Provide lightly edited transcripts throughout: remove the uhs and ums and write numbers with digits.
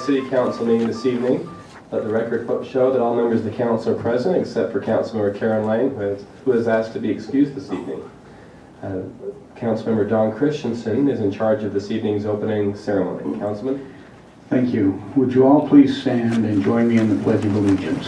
City Council meeting this evening. Let the record show that all members of the council are present except for Councilmember Karen Lane, who has asked to be excused this evening. Councilmember Don Christensen is in charge of this evening's opening ceremony. Councilman? Thank you. Would you all please stand and join me in the Pledge of Allegiance?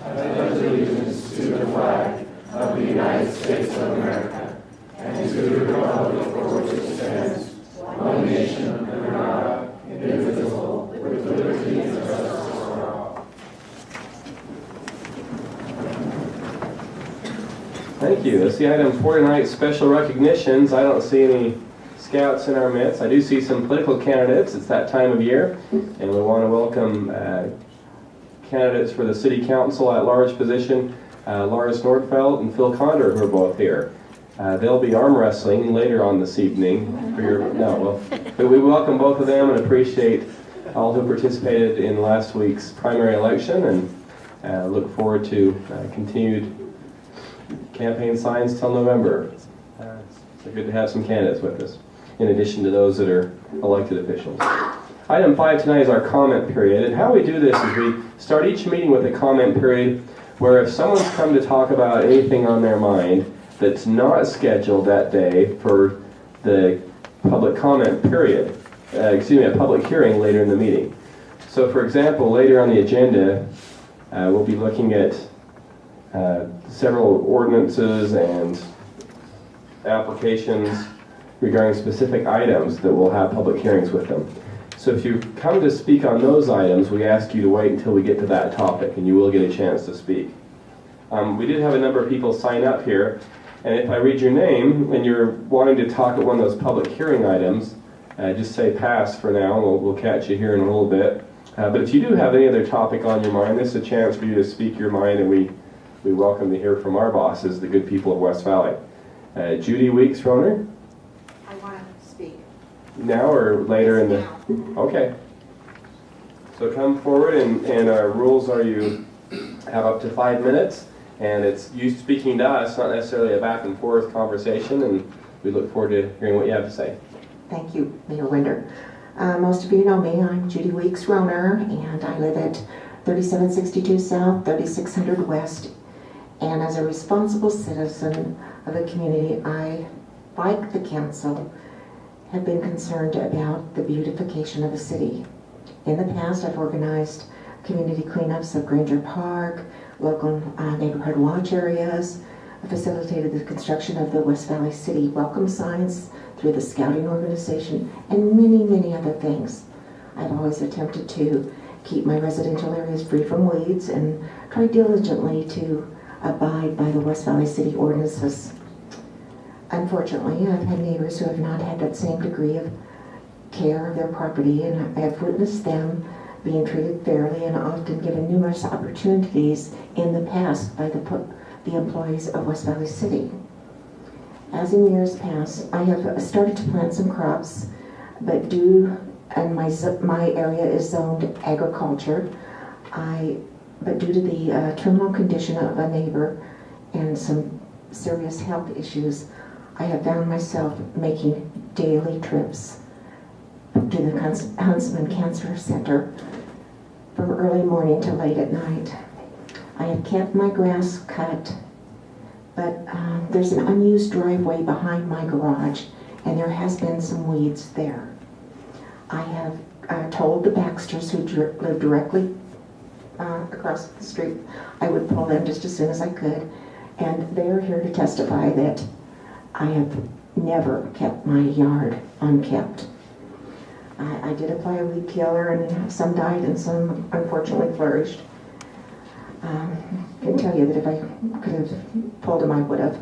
I pledge allegiance to the flag of the United States of America and to the republic for which it stands, one nation under God, indivisible, with liberty and justice for all. Thank you. Let's see item 4 tonight, special recognitions. I don't see any scouts in our midst. I do see some political candidates. It's that time of year, and we want to welcome candidates for the City Council at large position, Lars Nordfeldt and Phil Condor, who are both here. They'll be arm wrestling later on this evening. But we welcome both of them and appreciate all who participated in last week's primary election, and look forward to continued campaign signs till November. So good to have some candidates with us, in addition to those that are elected officials. Item 5 tonight is our comment period, and how we do this is we start each meeting with a comment period where if someone's come to talk about anything on their mind that's not scheduled that day for the public comment period, a public hearing later in the meeting. So for example, later on the agenda, we'll be looking at several ordinances and applications regarding specific items that will have public hearings with them. So if you come to speak on those items, we ask you to wait until we get to that topic, and you will get a chance to speak. We did have a number of people sign up here, and if I read your name and you're wanting to talk at one of those public hearing items, just say pass for now, and we'll catch you here in a little bit. But if you do have any other topic on your mind, this is a chance for you to speak your mind, and we welcome to hear from our bosses, the good people of West Valley. Judy Weeks, Roner? I want to speak. Now or later in the... Now. Okay. So come forward, and our rules are you have up to 5 minutes, and it's you speaking to us, not necessarily a back and forth conversation, and we look forward to hearing what you have to say. Thank you, Mayor Winder. Most of you know me. I'm Judy Weeks Roner, and I live at 3762 South, 3600 West. And as a responsible citizen of the community, I, like the council, have been concerned about the beautification of the city. In the past, I've organized community cleanups of Granger Park, local neighborhood watch areas. I facilitated the construction of the West Valley City welcome signs through the scouting organization, and many, many other things. I've always attempted to keep my residential areas free from weeds and try diligently to abide by the West Valley City ordinances. Unfortunately, I've had neighbors who have not had that same degree of care of their property, and I have witnessed them being treated fairly and often given numerous opportunities in the past by the employees of West Valley City. As in years past, I have started to plant some crops, but my area is zoned agriculture. But due to the terminal condition of a neighbor and some serious health issues, I have found myself making daily trips to the Huntsman Cancer Center from early morning to late at night. I have kept my grass cut, but there's an unused driveway behind my garage, and there has been some weeds there. I have told the Baxters, who live directly across the street, I would pull them just as soon as I could, and they are here to testify that I have never kept my yard unkept. I did apply a weed killer, and some died and some unfortunately flourished. I can tell you that if I could have pulled them, I would have.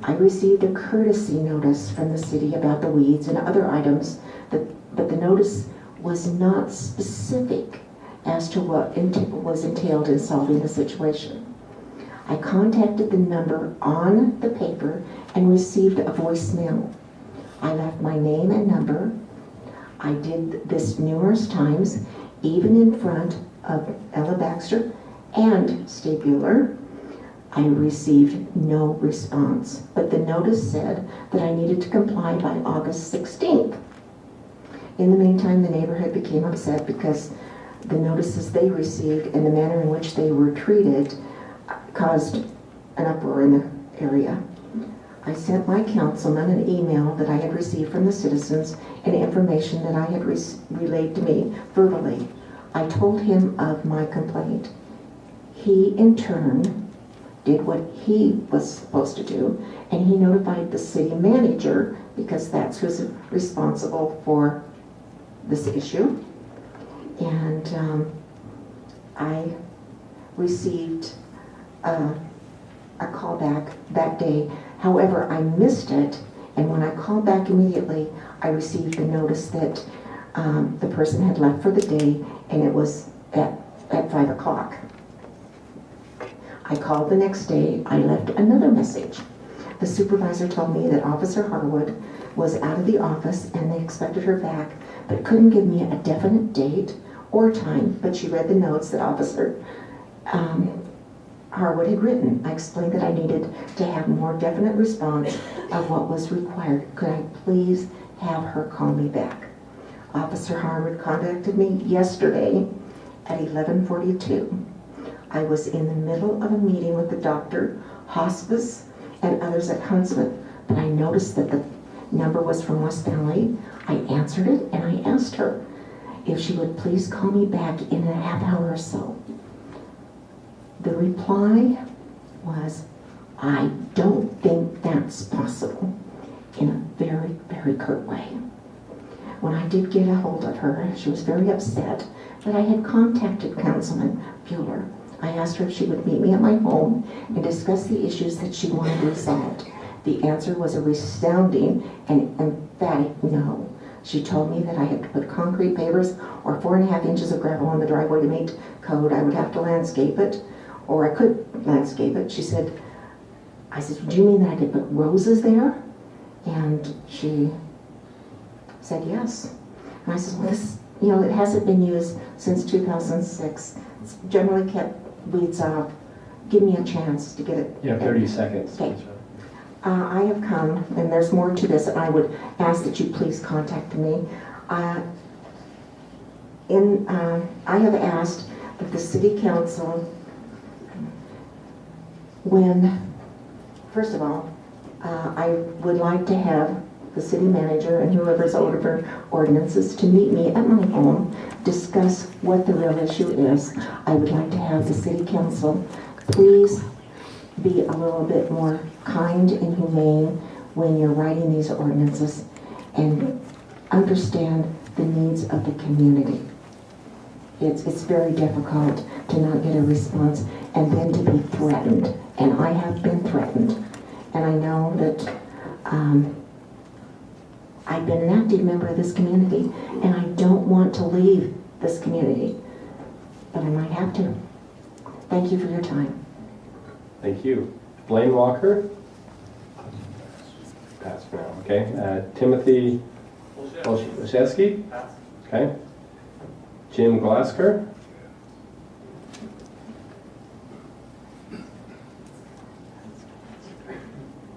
I received a courtesy notice from the city about the weeds and other items, but the notice was not specific as to what was entailed in solving the situation. I contacted the number on the paper and received a voicemail. I left my name and number. I did this numerous times, even in front of Ella Baxter and Steve Bueller. I received no response, but the notice said that I needed to comply by August 16th. In the meantime, the neighborhood became upset because the notices they received and the manner in which they were treated caused an uproar in the area. I sent my councilman an email that I had received from the citizens and information that I had relayed to me verbally. I told him of my complaint. He, in turn, did what he was supposed to do, and he notified the city manager, because that's who's responsible for this issue. And I received a call back that day. However, I missed it, and when I called back immediately, I received the notice that the person had left for the day, and it was at 5 o'clock. I called the next day. I left another message. The supervisor told me that Officer Harwood was out of the office and they expected her back, but couldn't give me a definite date or time, but she read the notes that Officer Harwood had written. I explained that I needed to have more definite response of what was required. Could I please have her call me back? Officer Harwood contacted me yesterday at 11:42. I was in the middle of a meeting with the doctor, hospice, and others at Huntsman, but I noticed that the number was from West Valley. I answered it and I asked her if she would please call me back in a half hour or so. The reply was, I don't think that's possible, in a very, very curt way. When I did get a hold of her, she was very upset that I had contacted Councilman Bueller. I asked her if she would meet me at my home and discuss the issues that she wanted resolved. The answer was a resounding and emphatic no. She told me that I had to put concrete pavers or 4.5 inches of gravel on the driveway to meet code. I would have to landscape it, or I could landscape it. I said, do you mean that I could put roses there? And she said yes. And I said, well, this, it hasn't been used since 2006. It's generally kept weeds off. Give me a chance to get it. You have 30 seconds. Okay. I have come, and there's more to this, and I would ask that you please contact me. I have asked that the city council, first of all, I would like to have the city manager and whoever's over ordinances to meet me at my home, discuss what the real issue is. I would like to have the city council please be a little bit more kind and humane when you're writing these ordinances and understand the needs of the community. It's very difficult to not get a response and then to be threatened. And I have been threatened. And I know that I've been an active member of this community and I don't want to leave this community, but I might have to. Thank you for your time. Thank you. Blaine Walker? Pass for now, okay. Timothy Olszewski? Okay. Jim Glasker?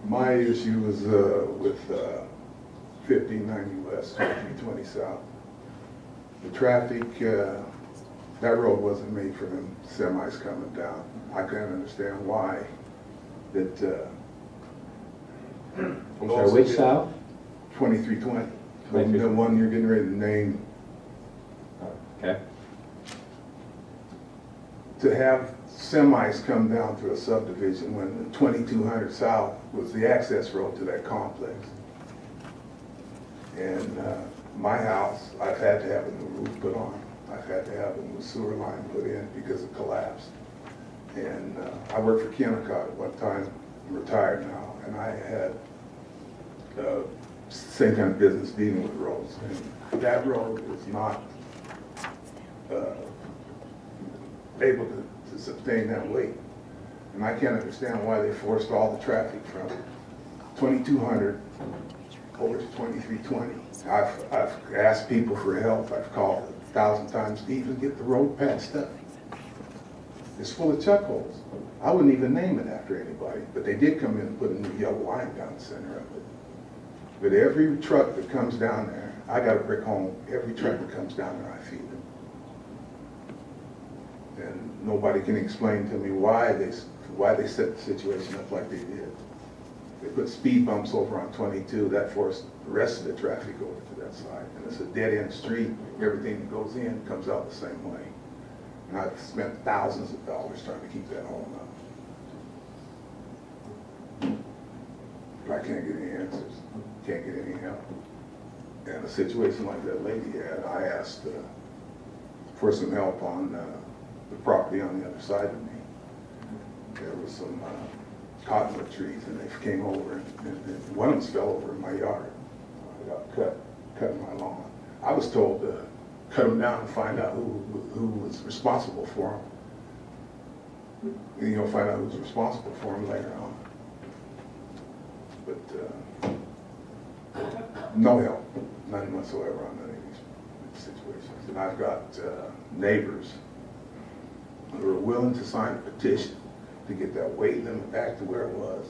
My issue was with 1590 West, 2320 South. The traffic, that road wasn't made for them semis coming down. I can't understand why that. I'm sorry, which south? 2320. 2320. The one you're getting ready to name. Okay. To have semis come down through a subdivision when 2200 South was the access road to that complex. And my house, I've had to have a new roof put on. I've had to have a new sewer line put in because it collapsed. And I worked for Kennecott at one time, I'm retired now, and I had same kind of business dealing with roads. And that road is not able to sustain that weight. And I can't understand why they forced all the traffic from 2200 over to 2320. I've asked people for help. I've called 1,000 times to even get the road patched up. It's full of chuck holes. I wouldn't even name it after anybody, but they did come in and put a new yellow line down the center of it. But every truck that comes down there I got a brick home. Every truck that comes down there, I feed them. And nobody can explain to me why they set the situation up like they did. They put speed bumps over on 22. That forced the rest of the traffic over to that side. And it's a dead-end street. Everything that goes in comes out the same way. And I've spent thousands of dollars trying to keep that home up. But I can't get any answers. Can't get any help. And a situation like that lady had, I asked for some help on the property on the other side of me. There was some cottonwood trees, and they came over, and one of them fell over in my yard. I got cutting my lawn. I was told to cut them down and find out who was responsible for them. And, find out who was responsible for them later on. But no help, none whatsoever on any of these situations. And I've got neighbors who are willing to sign a petition to get that weight limit back to where it was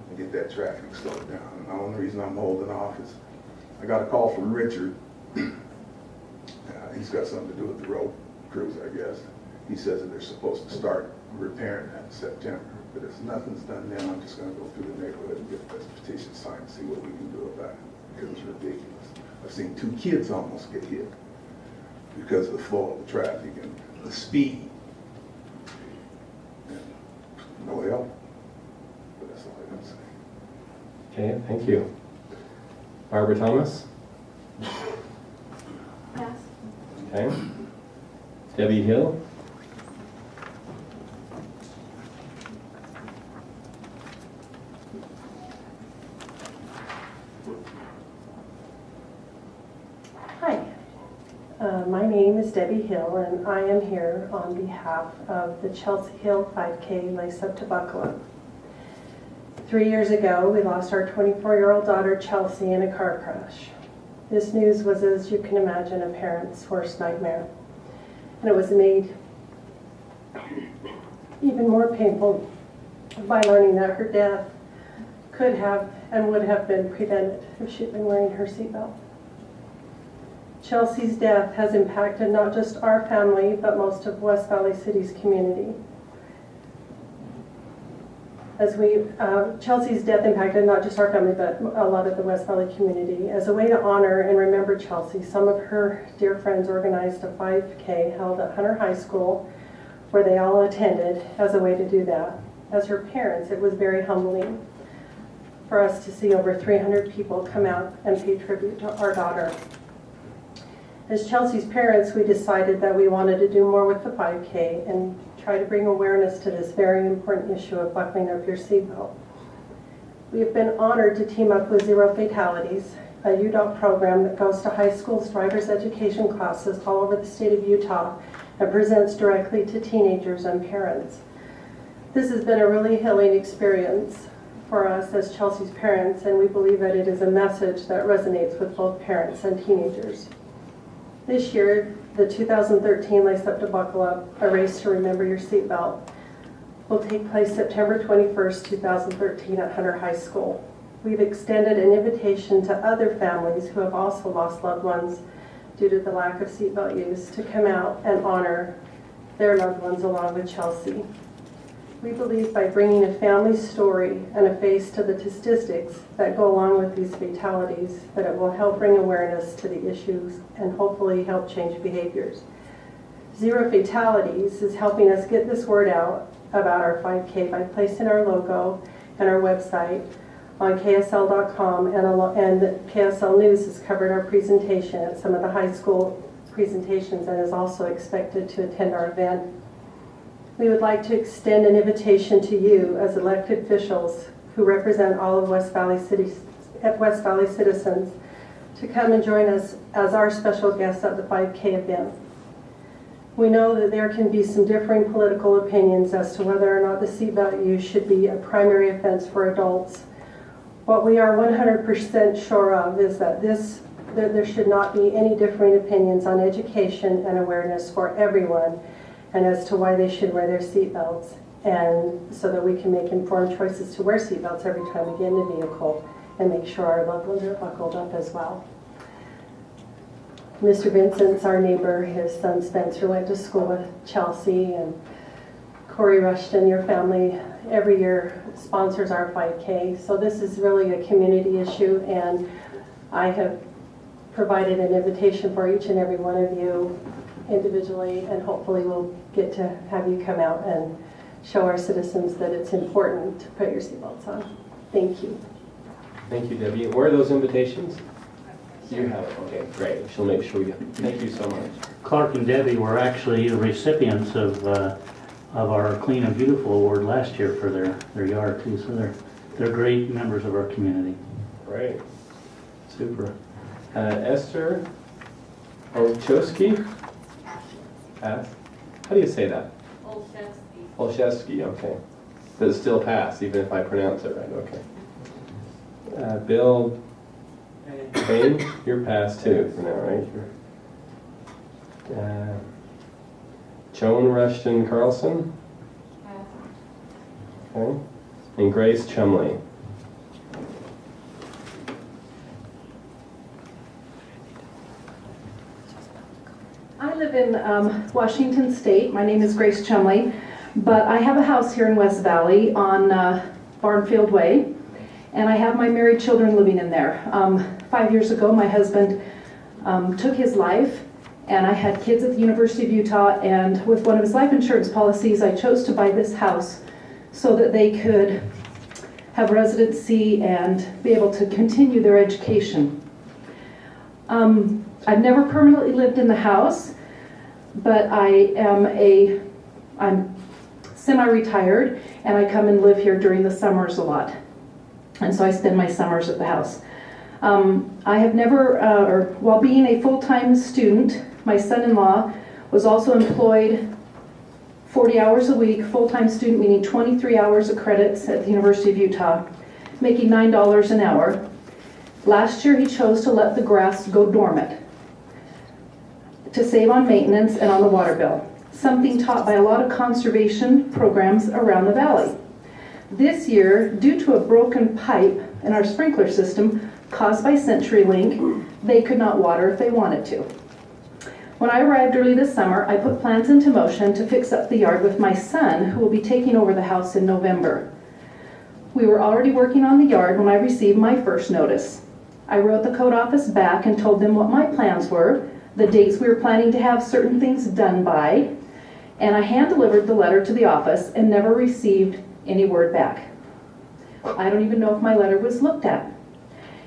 and get that traffic slowed down. And the only reason I'm holding off is I got a call from Richard. He's got something to do with the road crews, I guess. He says that they're supposed to start repairing that in September. But if nothing's done then, I'm just going to go through the neighborhood and get this petition signed and see what we can do about it. Because it's ridiculous. I've seen 2 kids almost get hit because of the flow of the traffic and the speed. And no help. But that's all I got to say. Okay, thank you. Barbara Thomas? Pass. Okay. Debbie Hill? Hi, my name is Debbie Hill, and I am here on behalf of the Chelsea Hill 5K Lace Up to Buckle Up. 3 years ago, we lost our 24-year-old daughter Chelsea in a car crash. This news was, as you can imagine, a parent's worst nightmare. And it was made even more painful by learning that her death could have and would have been prevented if she'd been wearing her seatbelt. Chelsea's death has impacted not just our family, but most of West Valley City's community. Chelsea's death impacted not just our family, but a lot of the West Valley community. As a way to honor and remember Chelsea, some of her dear friends organized a 5K held at Hunter High School, where they all attended as a way to do that. As her parents, it was very humbling for us to see over 300 people come out and pay tribute to our daughter. As Chelsea's parents, we decided that we wanted to do more with the 5K and try to bring awareness to this very important issue of buckling up your seatbelt. We have been honored to team up with Zero Fatalities, a UDOT program that goes to high schools driver's education classes all over the state of Utah and presents directly to teenagers and parents. This has been a really healing experience for us as Chelsea's parents, and we believe that it is a message that resonates with both parents and teenagers. This year, the 2013 Lace Up to Buckle Up, a race to remember your seatbelt, will take place September 21st, 2013 at Hunter High School. We've extended an invitation to other families who have also lost loved ones due to the lack of seatbelt use to come out and honor their loved ones along with Chelsea. We believe by bringing a family story and a face to the statistics that go along with these fatalities, that it will help bring awareness to the issues and hopefully help change behaviors. Zero Fatalities is helping us get this word out about our 5K by placing our logo and our website on KSL.com, and KSL News has covered our presentation at some of the high school presentations and is also expected to attend our event. We would like to extend an invitation to you as elected officials who represent all of West Valley citizens to come and join us as our special guests at the 5K event. We know that there can be some differing political opinions as to whether or not the seatbelt use should be a primary offense for adults. What we are 100% sure of is that there should not be any differing opinions on education and awareness for everyone, and as to why they should wear their seatbelts, and so that we can make informed choices to wear seatbelts every time we get in a vehicle and make sure our loved ones are buckled up as well. Mr. Vincent's our neighbor. His son Spencer went to school with Chelsea, and Corey Rushton, your family, every year sponsors our 5K. So this is really a community issue, and I have provided an invitation for each and every one of you individually, and hopefully we'll get to have you come out and show our citizens that it's important to put your seatbelts on. Thank you. Thank you, Debbie. Where are those invitations? You have it. Okay, great. She'll make sure you. Thank you so much. Clark and Debbie were actually the recipients of our Clean and Beautiful Award last year for their yard too, so they're great members of our community. Great. Super. Esther Olszewski? Pass? How do you say that? Olszewski, okay. But it's still pass, even if I pronounce it right, okay. Bill Payne, you're pass too for now, right? Joan Rushton Carlson? Okay. And Grace Chumley. I live in Washington State. My name is Grace Chumley, but I have a house here in West Valley on Barnfield Way, and I have my married children living in there. 5 years ago, my husband took his life, and I had kids at the University of Utah, and with one of his life insurance policies, I chose to buy this house so that they could have residency and be able to continue their education. I've never permanently lived in the house, but I'm semi-retired, and I come and live here during the summers a lot. And so I spend my summers at the house. I have never, while being a full-time student, my son-in-law was also employed 40 hours a week, full-time student, meaning 23 hours of credits at the University of Utah, making $9 an hour. Last year, he chose to let the grass go dormant to save on maintenance and on the water bill, something taught by a lot of conservation programs around the valley. This year, due to a broken pipe in our sprinkler system caused by CenturyLink, they could not water if they wanted to. When I arrived early this summer, I put plans into motion to fix up the yard with my son, who will be taking over the house in November. We were already working on the yard when I received my first notice. I wrote the code office back and told them what my plans were, the dates we were planning to have certain things done by, and I hand-delivered the letter to the office and never received any word back. I don't even know if my letter was looked at.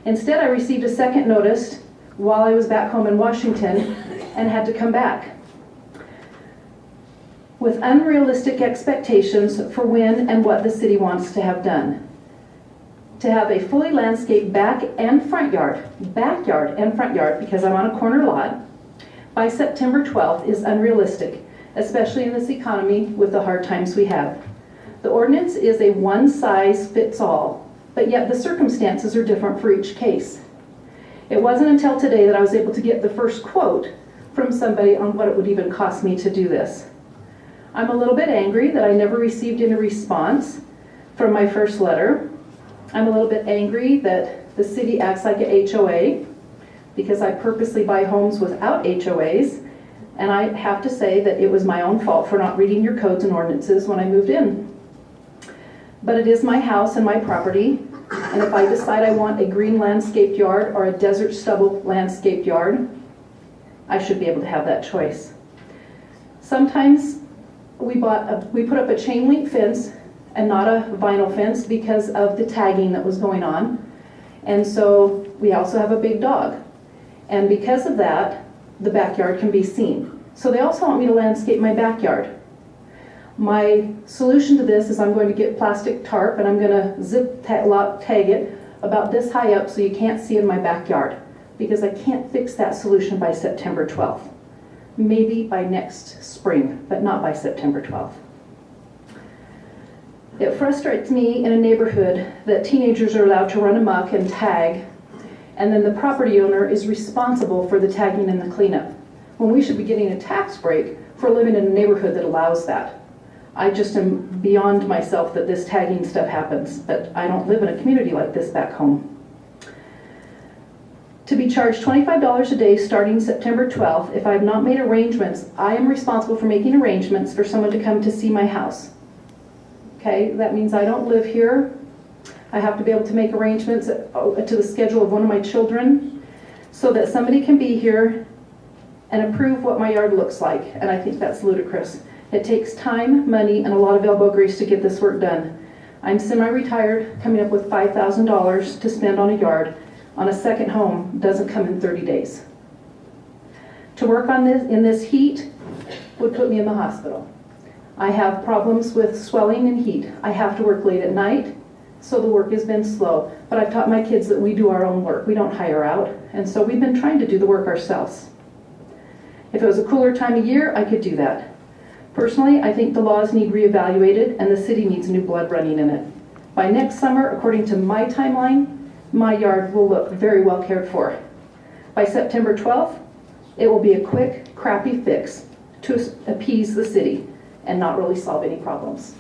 Instead, I received a second notice while I was back home in Washington and had to come back with unrealistic expectations for when and what the city wants to have done. To have a fully landscaped backyard and front yard, because I'm on a corner lot, by September 12th is unrealistic, especially in this economy with the hard times we have. The ordinance is a one-size-fits-all, but yet the circumstances are different for each case. It wasn't until today that I was able to get the first quote from somebody on what it would even cost me to do this. I'm a little bit angry that I never received any response from my first letter. I'm a little bit angry that the city acts like a HOA, because I purposely buy homes without HOAs, and I have to say that it was my own fault for not reading your codes and ordinances when I moved in. But it is my house and my property, and if I decide I want a green landscaped yard or a desert stubble landscaped yard, I should be able to have that choice. Sometimes we put up a chain link fence and not a vinyl fence because of the tagging that was going on. And so we also have a big dog. And because of that, the backyard can be seen. So they also want me to landscape my backyard. My solution to this is I'm going to get plastic tarp and I'm going to zip tag it about this high up so you can't see in my backyard, because I can't fix that solution by September 12th. Maybe by next spring, but not by September 12th. It frustrates me in a neighborhood that teenagers are allowed to run amok and tag, and then the property owner is responsible for the tagging and the cleanup, when we should be getting a tax break for living in a neighborhood that allows that. I just am beyond myself that this tagging stuff happens, but I don't live in a community like this back home. to be charged $25 a day starting September 12th. If I have not made arrangements, I am responsible for making arrangements for someone to come to see my house. Okay, that means I don't live here. I have to be able to make arrangements to the schedule of one of my children so that somebody can be here and approve what my yard looks like, and I think that's ludicrous. It takes time, money, and a lot of elbow grease to get this work done. I'm semi-retired, coming up with $5,000 to spend on a yard. On a second home doesn't come in 30 days. To work on this in this heat would put me in the hospital. I have problems with swelling and heat. I have to work late at night, so the work has been slow. But I've taught my kids that we do our own work. We don't hire out, and so we've been trying to do the work ourselves. If it was a cooler time of year, I could do that. Personally, I think the laws need reevaluated and the city needs new blood running in it. By next summer, according to my timeline, my yard will look very well cared for. By September 12th, it will be a quick, crappy fix to appease the city and not really solve any problems.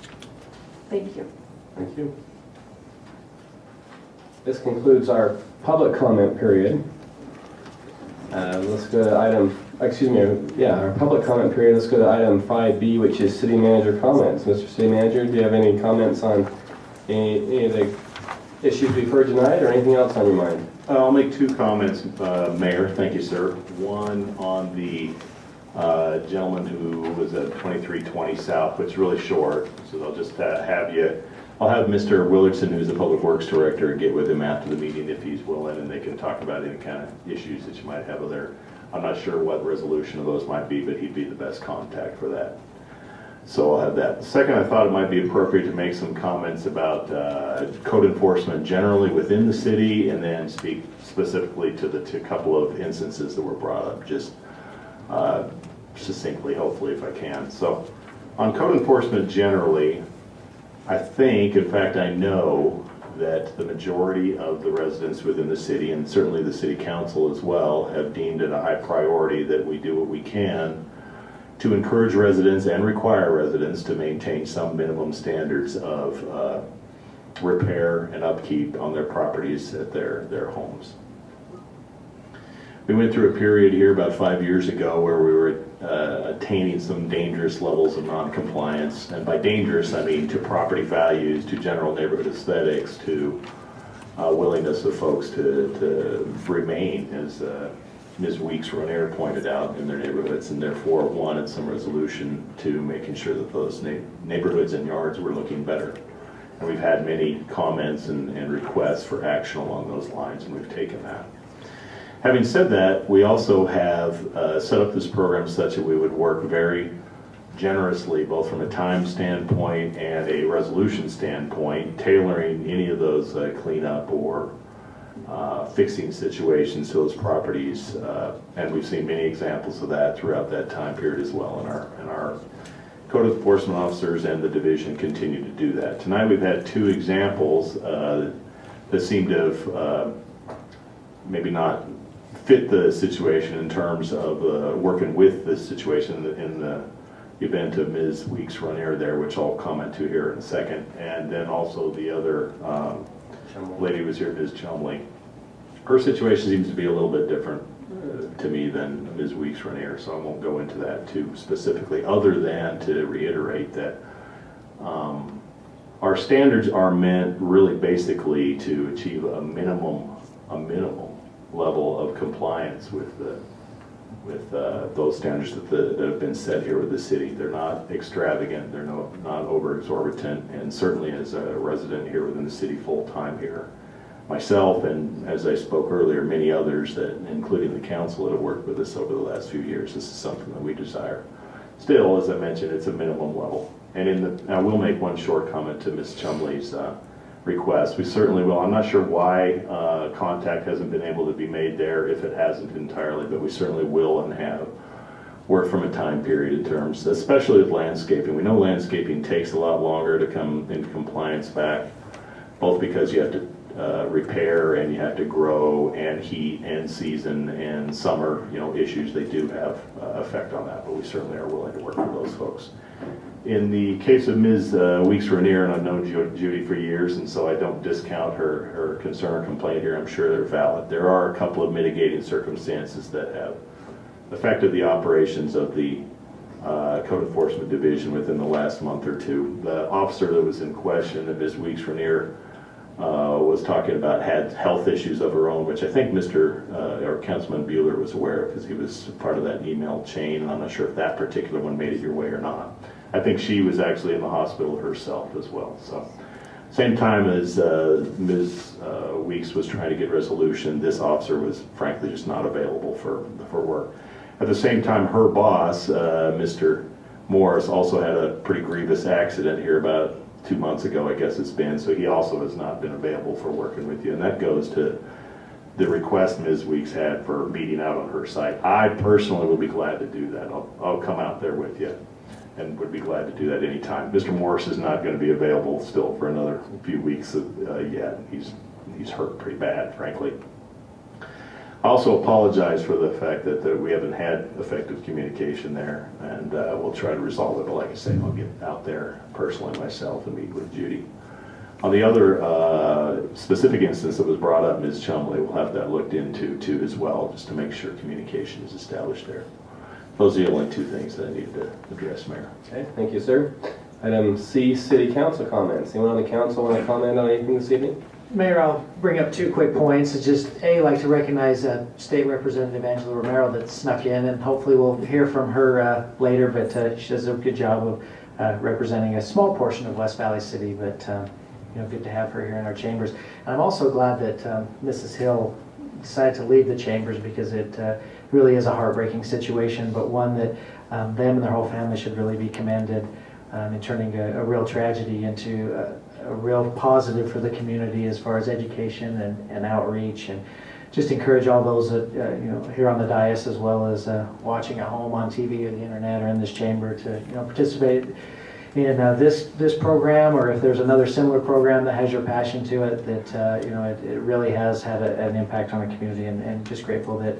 Thank you. Thank you. This concludes our public comment period. Let's go to our public comment period. Let's go to item 5B, which is city manager comments. Mr. City Manager, do you have any comments on any of the issues we've heard tonight or anything else on your mind? I'll make two comments, Mayor. Thank you, sir. One on the gentleman who was at 2320 South, which is really short, so I'll just I'll have Mr. Willardson, who's the Public Works Director, get with him after the meeting if he's willing, and they can talk about any kind of issues that you might have there. I'm not sure what resolution of those might be, but he'd be the best contact for that. So I'll have that. Second, I thought it might be appropriate to make some comments about code enforcement generally within the city, and then speak specifically to the couple of instances that were brought up, just succinctly, hopefully, if I can. So on code enforcement generally, I think, in fact, I know that the majority of the residents within the city, and certainly the city council as well, have deemed it a high priority that we do what we can to encourage residents and require residents to maintain some minimum standards of repair and upkeep on their properties at their homes. We went through a period here about 5 years ago where we were attaining some dangerous levels of non-compliance, and by dangerous I mean to property values, to general neighborhood aesthetics, to willingness of folks to remain, as Ms. Weeks-Ronaire pointed out, in their neighborhoods, and therefore wanted some resolution to making sure that those neighborhoods and yards were looking better. And we've had many comments and requests for action along those lines, and we've taken that. Having said that, we also have set up this program such that we would work very generously, both from a time standpoint and a resolution standpoint, tailoring any of those cleanup or fixing situations to those properties, and we've seen many examples of that throughout that time period as well. And our code enforcement officers and the division continue to do that. Tonight we've had two examples that seem to have maybe not fit the situation in terms of working with the situation in the event of Ms. Weeks-Ronaire there, which I'll comment to here in a second, and then also the other lady who was here, Ms. Chumley. Her situation seems to be a little bit different to me than Ms. Weeks-Ronaire, so I won't go into that too specifically, other than to reiterate that our standards are meant really basically to achieve a minimum level of compliance with those standards that have been set here with the city. They're not extravagant, they're not over exorbitant, and certainly as a resident here within the city full time here, myself, and as I spoke earlier, many others, that including the council, that have worked with us over the last few years, this is something that we desire. Still, as I mentioned, it's a minimum level. And I will make one short comment to Ms. Chumley's request. We certainly will. I'm not sure why contact hasn't been able to be made there, if it hasn't entirely, but we certainly will and have worked from a time period in terms, especially with landscaping. We know landscaping takes a lot longer to come into compliance back, both because you have to repair and you have to grow, and heat and season and summer, issues. They do have effect on that, but we certainly are willing to work with those folks. In the case of Ms. Weeks Renier, and I've known Judy for years, and so I don't discount her concern or complaint here. I'm sure they're valid. There are a couple of mitigating circumstances that have affected the operations of the Code Enforcement Division within the last month or two. The officer that was in question, that Ms. Weeks Renier was talking about, had health issues of her own, which I think or Councilman Bueller was aware of because he was part of that email chain, and I'm not sure if that particular one made it your way or not. I think she was actually in the hospital herself as well. So, same time as Ms. Weeks was trying to get resolution, this officer was frankly just not available for work. At the same time, her boss, Mr. Morris, also had a pretty grievous accident here about 2 months ago, I guess it's been, so he also has not been available for working with you. And that goes to the request Ms. Weeks had for meeting out on her site. I personally will be glad to do that. I'll come out there with you and would be glad to do that anytime. Mr. Morris is not going to be available still for another few weeks yet. He's hurt pretty bad, frankly. I also apologize for the fact that we haven't had effective communication there, and we'll try to resolve it. But like I say, I'll get out there personally myself and meet with Judy. On the other specific instance that was brought up, Ms. Chumley, we'll have that looked into too as well, just to make sure communication is established there. Those are the only two things that I needed to address, Mayor. Okay, thank you, sir. Item C, City Council comments. Anyone on the council want to comment on anything this evening? Mayor, I'll bring up 2 quick points. It's just, A, I'd like to recognize State Representative Angela Romero that snuck in, and hopefully we'll hear from her later, but she does a good job of representing a small portion of West Valley City, but good to have her here in our chambers. And I'm also glad that Mrs. Hill decided to leave the chambers, because it really is a heartbreaking situation, but one that them and their whole family should really be commended in turning a real tragedy into a real positive for the community as far as education and outreach, and just encourage all those that here on the dais as well as watching at home on TV or the internet or in this chamber to participate in this program, or if there's another similar program that has your passion to it, that it really has had an impact on our community, and just grateful that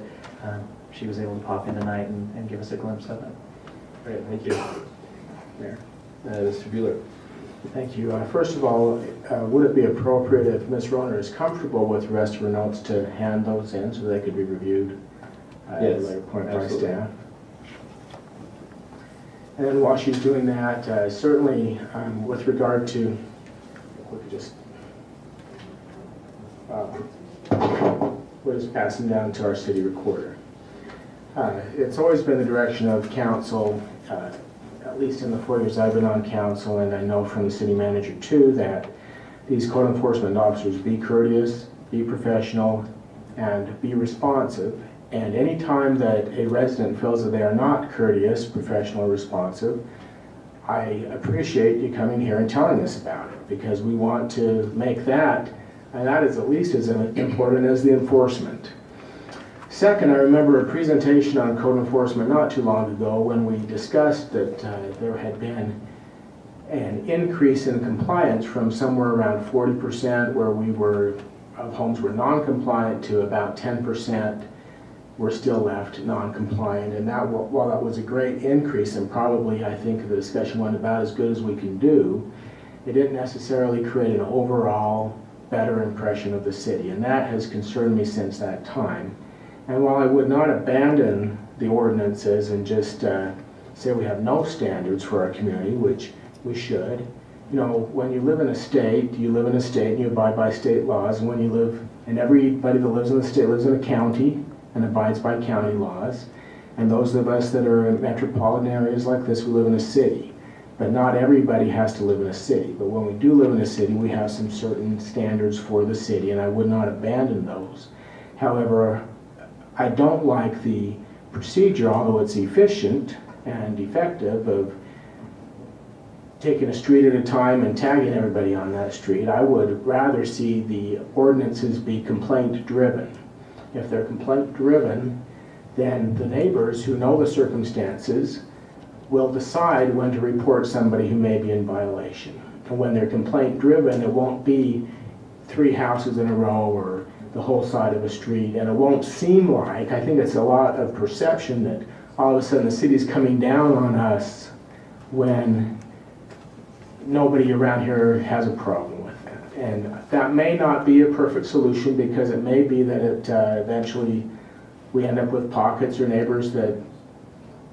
she was able to pop in tonight and give us a glimpse of it. Great, thank you. Mayor. Mr. Bueller. Thank you. First of all, would it be appropriate if Ms. Roner is comfortable with the rest of her notes to hand those in so they could be reviewed at a Yes, later point by absolutely. staff? And then while she's doing that, certainly with regard to, we could just, we're just passing down to our city recorder. It's always been the direction of council, at least in the 4 years I've been on council, and I know from the city manager too, that these code enforcement officers be courteous, be professional, and be responsive. And any time that a resident feels that they are not courteous, professional, or responsive, I appreciate you coming here and telling us about it, because we want to make that, and that is at least as important as the enforcement. Second, I remember a presentation on code enforcement not too long ago when we discussed that there had been an increase in compliance from somewhere around 40% of homes were non-compliant to about 10% were still left non-compliant. And that, while that was a great increase, and probably I think the discussion went about as good as we can do, it didn't necessarily create an overall better impression of the city. And that has concerned me since that time. And while I would not abandon the ordinances and just say we have no standards for our community, which we should, when you live in a state, you live in a state and you abide by state laws. And when you live, and everybody that lives in the state lives in a county and abides by county laws. And those of us that are in metropolitan areas like this, we live in a city. But not everybody has to live in a city. But when we do live in a city, we have some certain standards for the city, and I would not abandon those. However, I don't like the procedure, although it's efficient and effective, of taking a street at a time and tagging everybody on that street. I would rather see the ordinances be complaint driven. If they're complaint driven, then the neighbors who know the circumstances will decide when to report somebody who may be in violation. And when they're complaint driven, it won't be 3 houses in a row or the whole side of a street, and it won't seem like, I think it's a lot of perception that all of a sudden the city's coming down on us when nobody around here has a problem with that. And that may not be a perfect solution, because it may be that it eventually we end up with pockets or neighbors that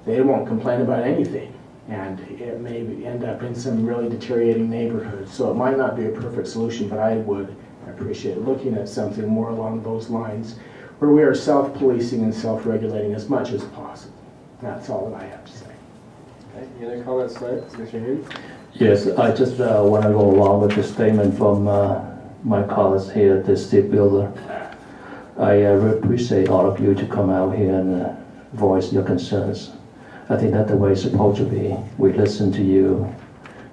they won't complain about anything. And it may end up in some really deteriorating neighborhoods. So it might not be a perfect solution, but I would appreciate looking at something more along those lines, where we are self-policing and self-regulating as much as possible. That's all that I have to say. Okay, any other comments tonight, Mr. Hume? Yes, I just want to go along with the statement from my colleagues here, the state builder. I really appreciate all of you to come out here and voice your concerns. I think that's the way it's supposed to be. We listen to you,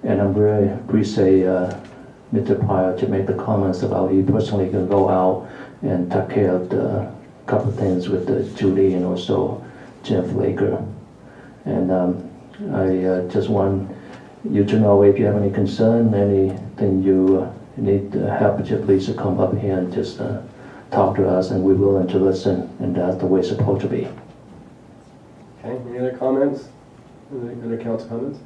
and I'm really appreciate Mr. Pyle to make the comments about he personally can go out and take care of the couple things with Julie and also Jeff Laker. And I just want you to know, if you have any concern, anything you need help, just please come up here and just talk to us, and we're willing to listen, and that's the way it's supposed to be. Okay, any other comments? Any other council comments?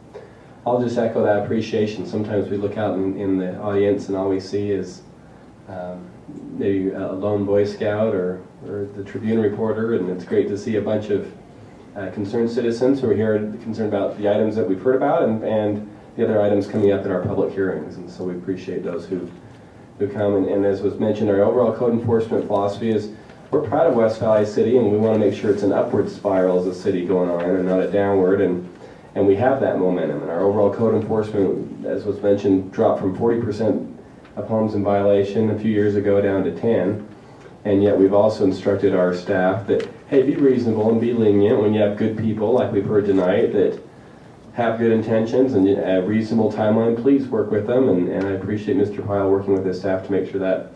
I'll just echo that appreciation. Sometimes we look out in the audience and all we see is maybe a lone Boy Scout or the Tribune reporter, and it's great to see a bunch of concerned citizens who are here concerned about the items that we've heard about and the other items coming up at our public hearings. And so we appreciate those who come. And as was mentioned, our overall code enforcement philosophy is we're proud of West Valley City, and we want to make sure it's an upward spiral as a city going on and not a downward. And we have that momentum. And our overall code enforcement, as was mentioned, dropped from 40% of homes in violation a few years ago down to 10. And yet we've also instructed our staff that, hey, be reasonable and be lenient when you have good people, like we've heard tonight, that have good intentions and a reasonable timeline. Please work with them. And I appreciate Mr. Pyle working with his staff to make sure that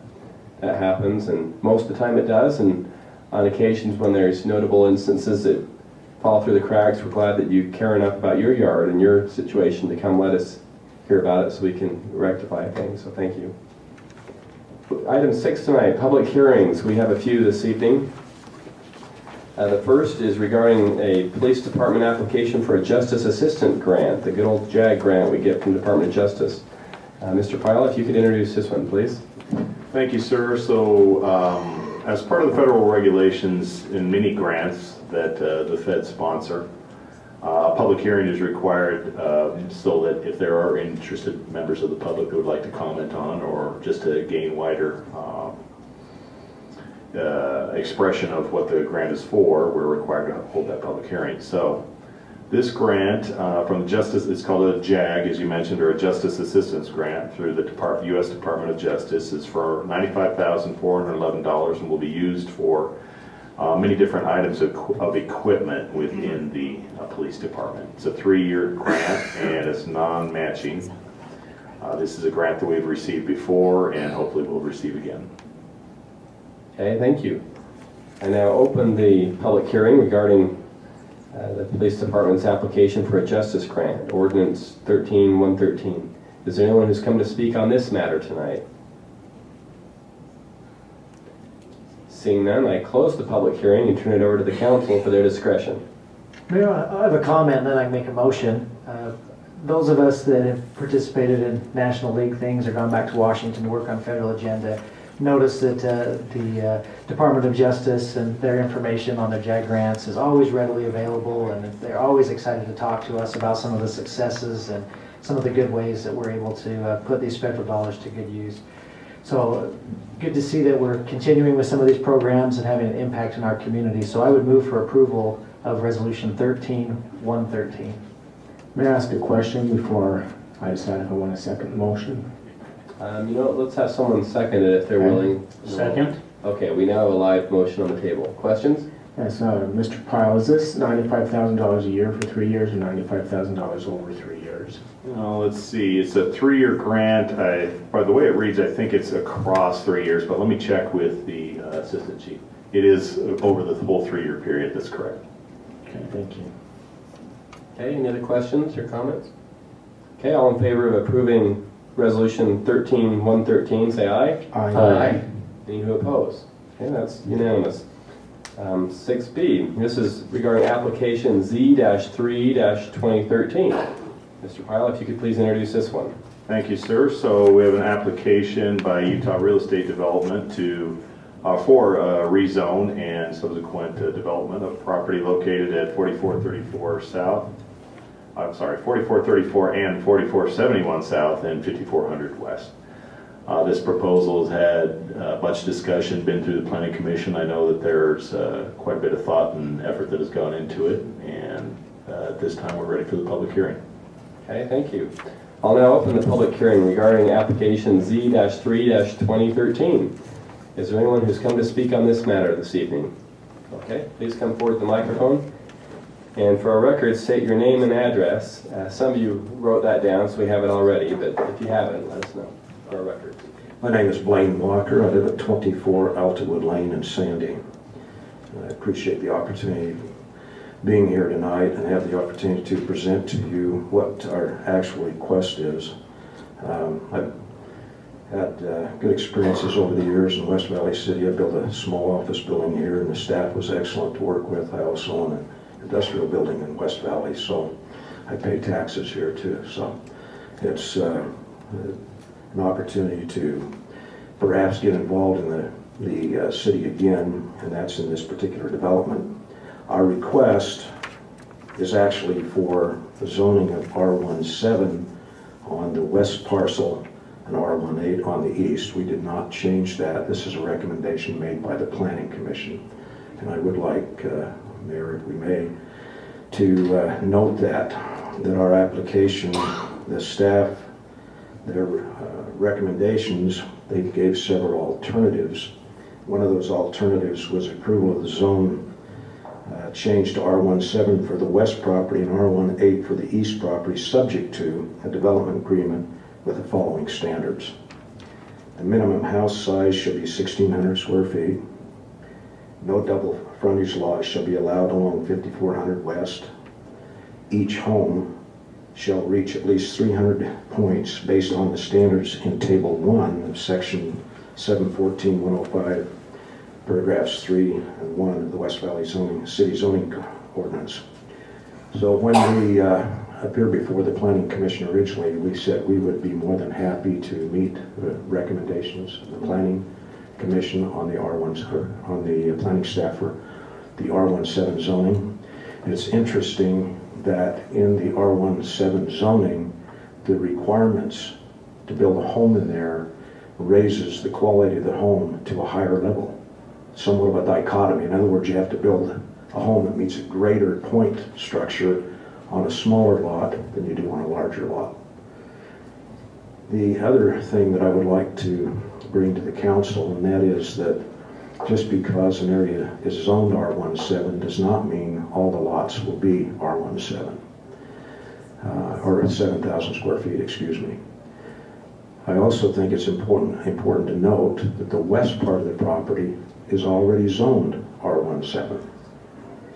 happens. And most of the time it does. And on occasions when there's notable instances that fall through the cracks, we're glad that you care enough about your yard and your situation to come let us hear about it so we can rectify things. So thank you. Item 6 tonight, public hearings. We have a few this evening. The first is regarding a police department application for a justice assistant grant, the good old JAG grant we get from the Department of Justice. Mr. Pyle, if you could introduce this one, please. Thank you, sir. So as part of the federal regulations in many grants that the Fed sponsor, a public hearing is required so that if there are interested members of the public who would like to comment on or just to gain wider expression of what the grant is for, we're required to hold that public hearing. So this grant from the Justice, it's called a JAG, as you mentioned, or a Justice Assistance Grant through the U.S. Department of Justice, is for $95,411 and will be used for many different items of equipment within the police department. It's a 3-year grant and it's non-matching. This is a grant that we've received before and hopefully we'll receive again. Okay, thank you. I now open the public hearing regarding the police department's application for a justice grant, ordinance 13-113. Is there anyone who's come to speak on this matter tonight? Seeing none, I close the public hearing and turn it over to the council for their discretion. Mayor, I have a comment and then I can make a motion. Those of us that have participated in National League things or gone back to Washington to work on federal agenda notice that the Department of Justice and their information on their JAG grants is always readily available, and they're always excited to talk to us about some of the successes and some of the good ways that we're able to put these federal dollars to good use. So good to see that we're continuing with some of these programs and having an impact in our community. So I would move for approval of Resolution 13-113. May I ask a question before I decide if I want to second the motion? Let's have someone second it if they're willing. Second. Okay, we now have a live motion on the table. Questions? Yes, Mr. Pyle, is this $95,000 a year for 3 years or $95,000 over 3 years? Let's see, it's a 3-year grant. By the way it reads, I think it's across 3 years, but let me check with the assistant chief. It is over the whole 3-year period, that's correct. Okay, thank you. Okay, any other questions or comments? Okay, all in favor of approving Resolution 13-113, say aye. Aye. Any who oppose? Okay, that's unanimous. 6B, this is regarding application Z-3-2013. Mr. Pyle, if you could please introduce this one. Thank you, sir. So we have an application by Utah Real Estate Development for rezone and subsequent development of property located at 4434 South. I'm sorry, 4434 and 4471 South and 5400 West. This proposal has had much discussion, been through the Planning Commission. I know that there's quite a bit of thought and effort that has gone into it, and at this time we're ready for the public hearing. Okay, thank you. I'll now open the public hearing regarding application Z-3-2013. Is there anyone who's come to speak on this matter this evening? Okay, please come forward to the microphone. And for our records, state your name and address. Some of you wrote that down, so we have it already, but if you haven't, let us know for our records. My name is Blaine Walker. I live at 24 Altawood Lane in Sandy. I appreciate the opportunity of being here tonight and have the opportunity to present to you what our actual request is. I've had good experiences over the years in West Valley City. I built a small office building here and the staff was excellent to work with. I also own an industrial building in West Valley, so I pay taxes here too. So it's an opportunity to perhaps get involved in the city again, and that's in this particular development. Our request is actually for the zoning of R17 on the west parcel and R18 on the east. We did not change that. This is a recommendation made by the Planning Commission. And I would like, Mayor, if we may, to note that our application, the staff, their recommendations, they gave several alternatives. One of those alternatives was approval of the zone change to R17 for the west property and R18 for the east property, subject to a development agreement with the following standards. The minimum house size should be 1,600 square feet. No double frontage lots shall be allowed along 5400 West. Each home shall reach at least 300 points based on the standards in Table 1 of Section 714-105, paragraphs 3 and 1 of the West Valley City Zoning Ordinance. So when we appeared before the Planning Commission originally, we said we would be more than happy to meet the recommendations of the Planning Commission on the on the planning staff for the R17 zoning. And it's interesting that in the R17 zoning, the requirements to build a home in there raises the quality of the home to a higher level. Somewhat of a dichotomy. In other words, you have to build a home that meets a greater point structure on a smaller lot than you do on a larger lot. The other thing that I would like to bring to the council, and that is that just because an area is zoned R17 does not mean all the lots will be R17, or 7,000 square feet, excuse me. I also think it's important to note that the west part of the property is already zoned R17.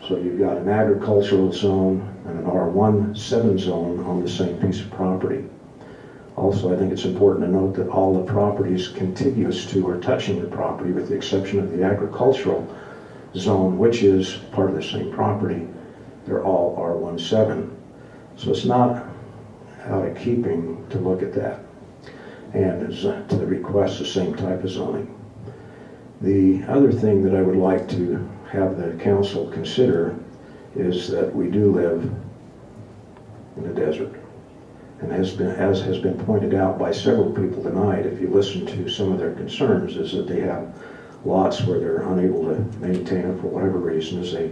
So you've got an agricultural zone and an R17 zone on the same piece of property. Also, I think it's important to note that all the properties contiguous to or touching the property, with the exception of the agricultural zone, which is part of the same property, they're all R17. So it's not out of keeping to look at that and to request the same type of zoning. The other thing that I would like to have the council consider is that we do live in the desert. And as has been pointed out by several people tonight, if you listen to some of their concerns, is that they have lots where they're unable to maintain it for whatever reason as they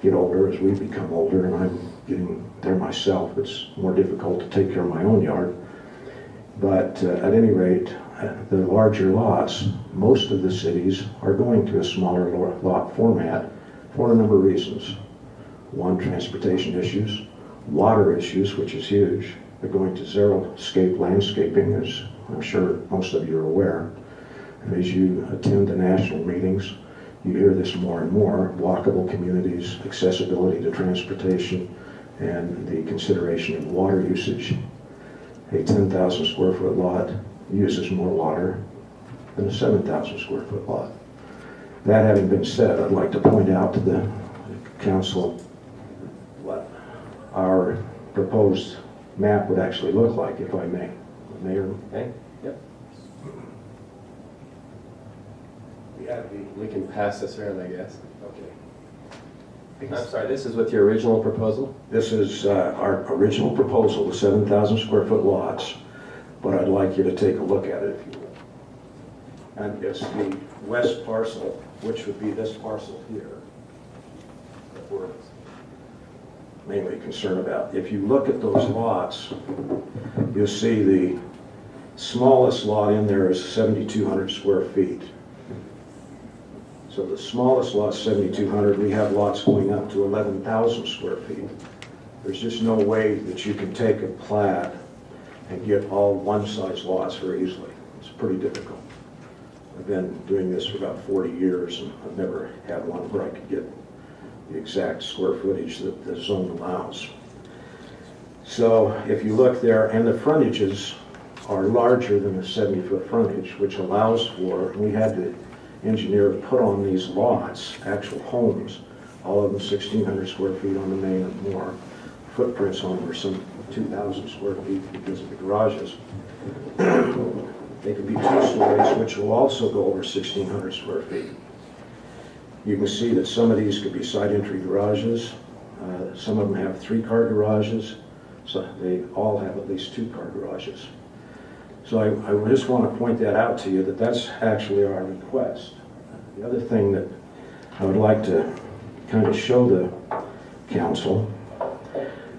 get older, as we become older, and I'm getting there myself. It's more difficult to take care of my own yard. But at any rate, the larger lots, most of the cities are going to a smaller lot format for a number of reasons. One, transportation issues, water issues, which is huge. They're going to zero-scape landscaping, as I'm sure most of you are aware. And as you attend the national meetings, you hear this more and more: walkable communities, accessibility to transportation, and the consideration of water usage. A 10,000 square foot lot uses more water than a 7,000 square foot lot. That having been said, I'd like to point out to the council what our proposed map would actually look like, if I may. Mayor? Okay, yep. Yeah, We can pass this around, I guess. okay. I'm sorry, this is with your original proposal? This is our original proposal, the 7,000 square foot lots, but I'd like you to take a look at it if you will. And it's the west parcel, which would be this parcel here, that we're mainly concerned about. If you look at those lots, you'll see the smallest lot in there is 7,200 square feet. So the smallest lot's 7,200. We have lots going up to 11,000 square feet. There's just no way that you can take a plat and get all one-size lots very easily. It's pretty difficult. I've been doing this for about 40 years, and I've never had one where I could get the exact square footage that the zone allows. So if you look there, and the frontages are larger than the 70-foot frontage, which allows for, we had the engineer put on these lots, actual homes, all of them 1,600 square feet on the main and more. Footprints on them are some 2,000 square feet because of the garages. They could be 2 stories, which will also go over 1,600 square feet. You can see that some of these could be side entry garages. Some of them have 3-car garages. So they all have at least 2-car garages. So I just want to point that out to you, that that's actually our request. The other thing that I would like to kind of show the council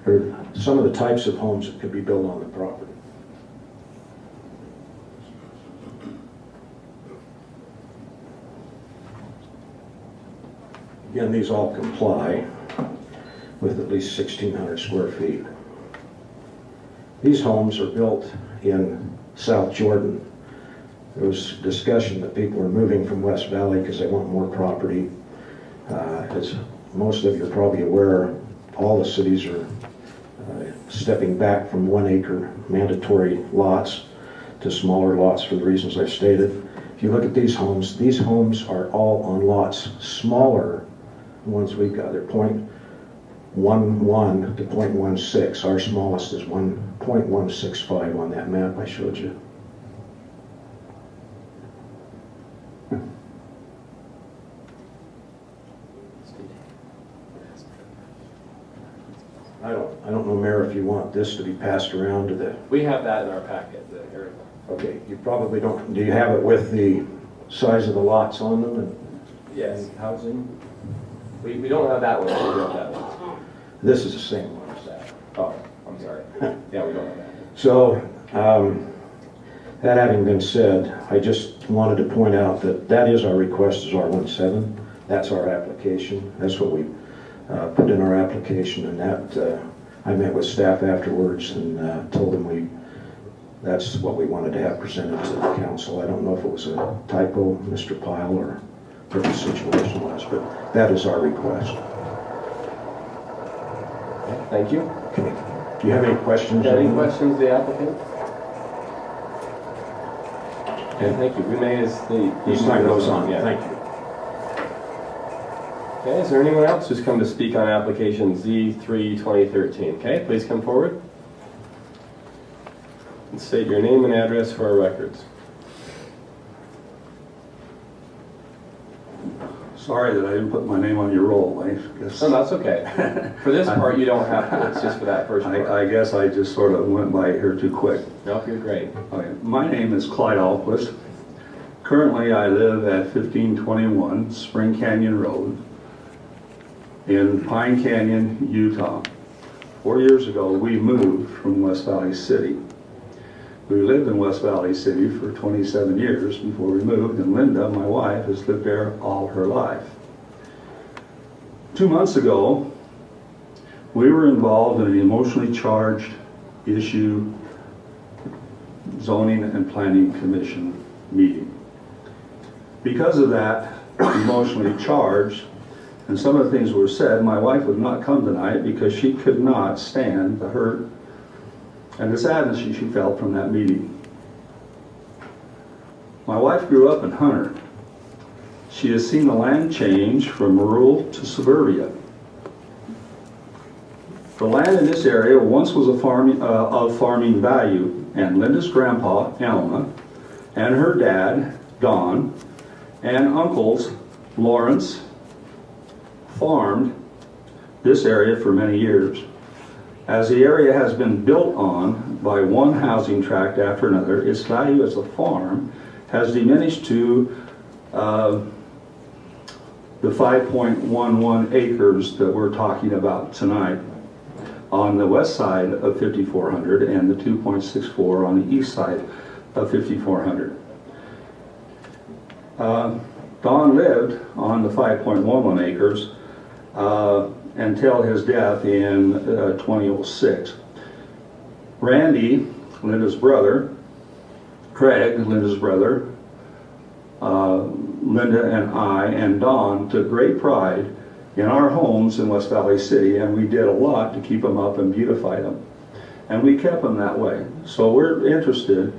are some of the types of homes that could be built on the property. Again, these all comply with at least 1,600 square feet. These homes are built in South Jordan. There was discussion that people are moving from West Valley because they want more property. As most of you are probably aware, all the cities are stepping back from 1-acre mandatory lots to smaller lots for the reasons I've stated. If you look at these homes are all on lots smaller than ones we've got. They're 0.11 to 0.16. Our smallest is 1.165 on that map I showed you. I don't know, Mayor, if you want this to be passed around to the... We have that in our packet, the area. Okay, you probably don't... Do you have it with the size of the lots on them and Yes. housing? We don't have that one, we don't have that one. This is the same one as that. Oh, I'm sorry. Yeah, we don't have that. So, that having been said, I just wanted to point out that that is our request, is R17. That's our application. That's what we put in our application, and that I met with staff afterwards and told them that's what we wanted to have presented to the council. I don't know if it was a typo, Mr. Pyle, or what the situation was, but that is our request. Okay, thank you. Okay. Do you have any questions? Any questions, the applicant? Okay, thank you. We may as the Time goes on. Yeah. Thank you. Okay, is there anyone else who's come to speak on application Z3 2013? Okay, please come forward. And state your name and address for our records. Sorry that I didn't put my name on your roll. I guess, No, that's okay. For this part, you don't have to. It's just for that first part. I guess I just sort of went by here too quick. Nope, you're great. Okay. My name is Clyde Alquist. Currently, I live at 1521 Spring Canyon Road in Pine Canyon, Utah. 4 years ago, we moved from West Valley City. We lived in West Valley City for 27 years before we moved, and Linda, my wife, has lived there all her life. 2 months ago, we were involved in an emotionally charged issue zoning and planning commission meeting. Because of that emotionally charged, and some of the things were said, my wife would not come tonight because she could not stand the hurt and the sadness she felt from that meeting. My wife grew up in Hunter. She has seen the land change from rural to suburbia. The land in this area once was of farming value, and Linda's grandpa, Alma, and her dad, Don, and uncles, Lawrence, farmed this area for many years. As the area has been built on by one housing tract after another, its value as a farm has diminished to the 5.11 acres that we're talking about tonight on the west side of 5400 and the 2.64 on the east side of 5400. Don lived on the 5.11 acres until his death in 2006. Randy, Linda's brother, Craig, Linda's brother, Linda and I and Don took great pride in our homes in West Valley City, and we did a lot to keep them up and beautify them. And we kept them that way. So we're interested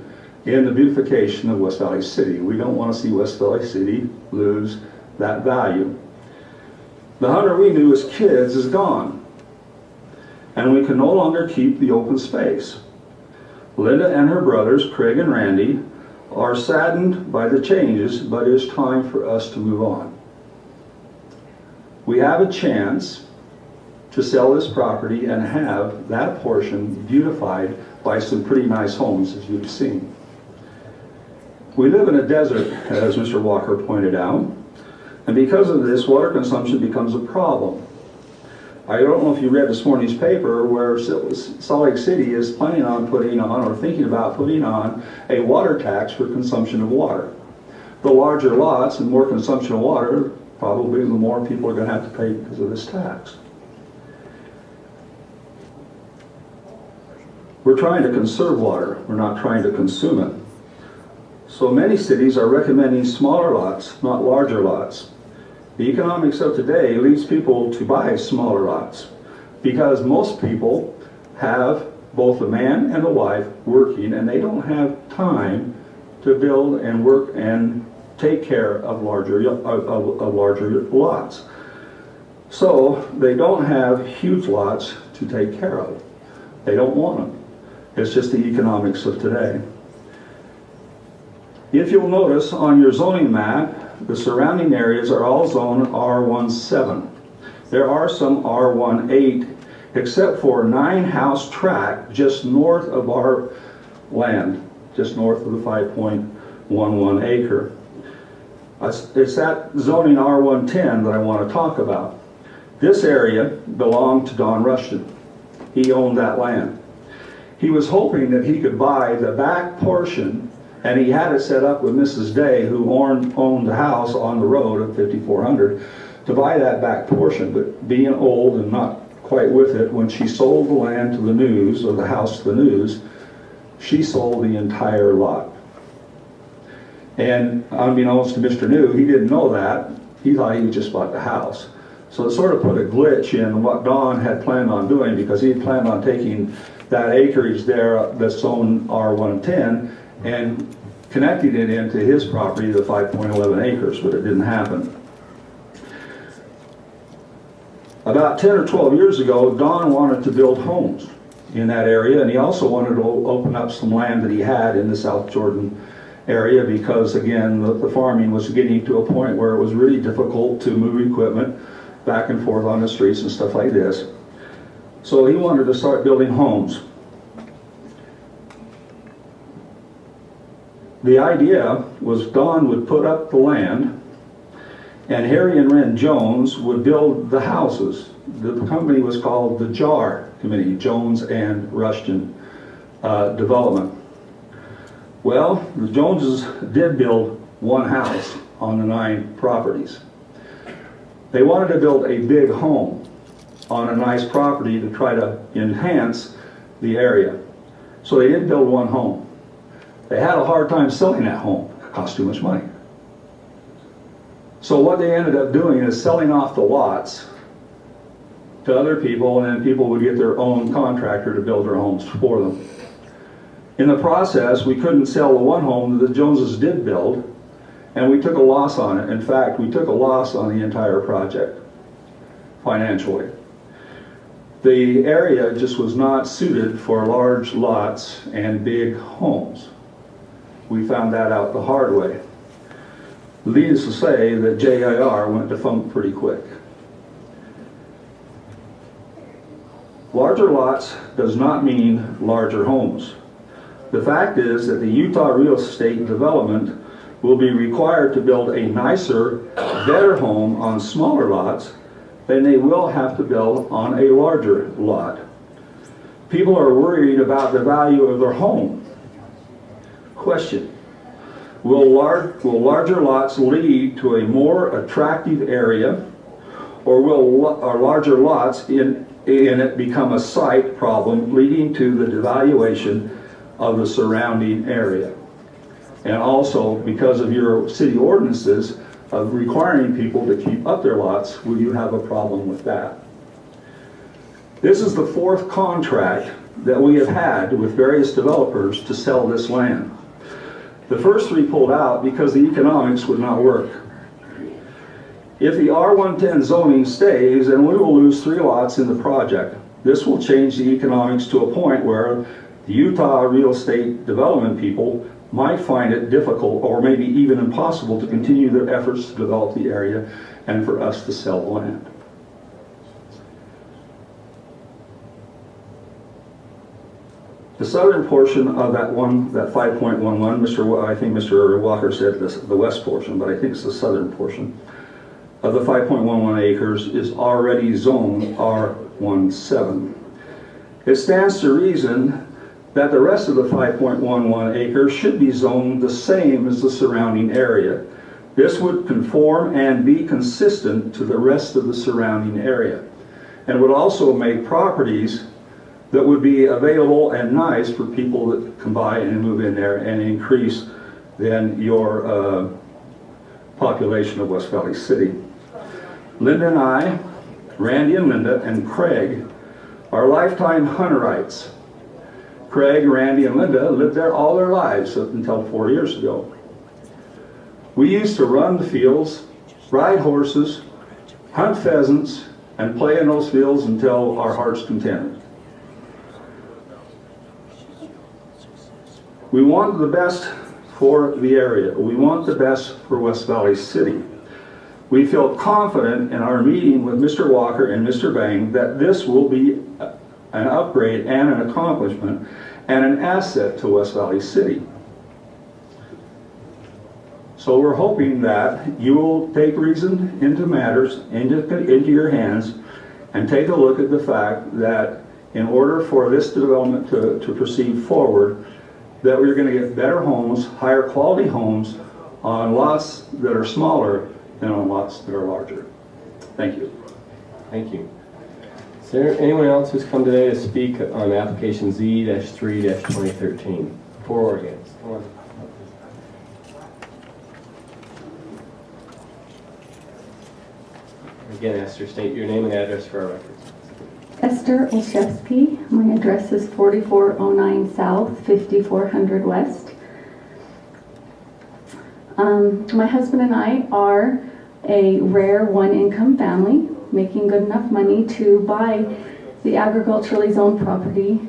in the beautification of West Valley City. We don't want to see West Valley City lose that value. The Hunter we knew as kids is gone, and we can no longer keep the open space. Linda and her brothers, Craig and Randy, are saddened by the changes, but it is time for us to move on. We have a chance to sell this property and have that portion beautified by some pretty nice homes, as you've seen. We live in a desert, as Mr. Walker pointed out, and because of this, water consumption becomes a problem. I don't know if you read this morning's paper where Salt Lake City is planning on putting on, or thinking about putting on, a water tax for consumption of water. The larger lots and more consumption of water, probably the more people are going to have to pay because of this tax. We're trying to conserve water, we're not trying to consume it. So many cities are recommending smaller lots, not larger lots. The economics of today leads people to buy smaller lots because most people have both a man and a wife working, and they don't have time to build and work and take care of larger lots. So they don't have huge lots to take care of. They don't want them. It's just the economics of today. If you'll notice on your zoning map, the surrounding areas are all zoned R17. There are some R18, except for 9-house tract just north of our land, just north of the 5.11 acre. It's that zoning R110 that I want to talk about. This area belonged to Don Rushton. He owned that land. He was hoping that he could buy the back portion, and he had it set up with Mrs. Day, who owned the house on the road of 5400, to buy that back portion. But being old and not quite with it, when she sold the land to the News, or the house to the News, she sold the entire lot. And unbeknownst to Mr. New, he didn't know that. He thought he just bought the house. So it sort of put a glitch in what Don had planned on doing, because he had planned on taking that acreage there that's zoned R110 and connecting it into his property, the 5.11 acres, but it didn't happen. About 10 or 12 years ago, Don wanted to build homes in that area, and he also wanted to open up some land that he had in the South Jordan area, because again, the farming was getting to a point where it was really difficult to move equipment back and forth on the streets and stuff like this. So he wanted to start building homes. The idea was Don would put up the land, and Harry and Wren Jones would build the houses. The company was called the JAR Committee, Jones and Rushton Development. Well, the Joneses did build one house on the 9 properties. They wanted to build a big home on a nice property to try to enhance the area. So they didn't build one home. They had a hard time selling that home. It cost too much money. So what they ended up doing is selling off the lots to other people, and then people would get their own contractor to build their homes for them. In the process, we couldn't sell the one home that the Joneses did build, and we took a loss on it. In fact, we took a loss on the entire project, financially. the area just was not suited for large lots and big homes. We found that out the hard way. Needless to say that JIR went defunct pretty quick. Larger lots does not mean larger homes. The fact is that the Utah Real Estate Development will be required to build a nicer, better home on smaller lots than they will have to build on a larger lot. People are worried about the value of their home. Question: will larger lots lead to a more attractive area, or will larger lots in it become a site problem, leading to the devaluation of the surrounding area? And also, because of your city ordinances of requiring people to keep up their lots, will you have a problem with that? This is the 4th contract that we have had with various developers to sell this land. The first 3 pulled out because the economics would not work. If the R110 zoning stays, then we will lose 3 lots in the project. This will change the economics to a point where the Utah real estate development people might find it difficult or maybe even impossible to continue their efforts to develop the area and for us to sell the land. The southern portion of that 5.11, I think Mr. Walker said the west portion, but I think it's the southern portion of the 5.11 acres is already zoned R17. It stands to reason that the rest of the 5.11 acres should be zoned the same as the surrounding area. This would conform and be consistent to the rest of the surrounding area, and would also make properties that would be available and nice for people that can buy and move in there, and increase then your population of West Valley City. Linda and I, Randy and Linda, and Craig are lifetime Hunterites. Craig, Randy, and Linda lived there all their lives up until 4 years ago. We used to run the fields, ride horses, hunt pheasants, and play in those fields until our heart's contented. We want the best for the area. We want the best for West Valley City. We feel confident in our meeting with Mr. Walker and Mr. Bang that this will be an upgrade and an accomplishment and an asset to West Valley City. So we're hoping that you will take reason into matters, into your hands, and take a look at the fact that in order for this development to proceed forward, that we're going to get better homes, higher quality homes on lots that are smaller than on lots that are larger. Thank you. Thank you. Is there anyone else who's come today to speak on application Z-3-2013? For or against? Come on. Again, Esther, state your name and address for our records. Esther Olszewski. My address is 4409 South, 5400 West. My husband and I are a rare one-income family, making good enough money to buy the agriculturally zoned property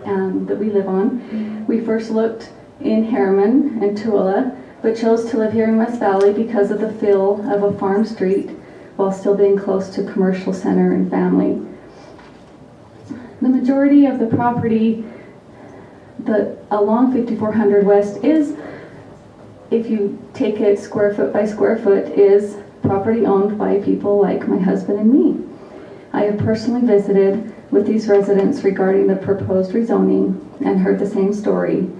that we live on. We first looked in Harriman and Tooele, but chose to live here in West Valley because of the feel of a farm street while still being close to commercial center and family. The majority of the property along 5400 West is, if you take it square foot by square foot, is property owned by people like my husband and me. I have personally visited with these residents regarding the proposed rezoning and heard the same story.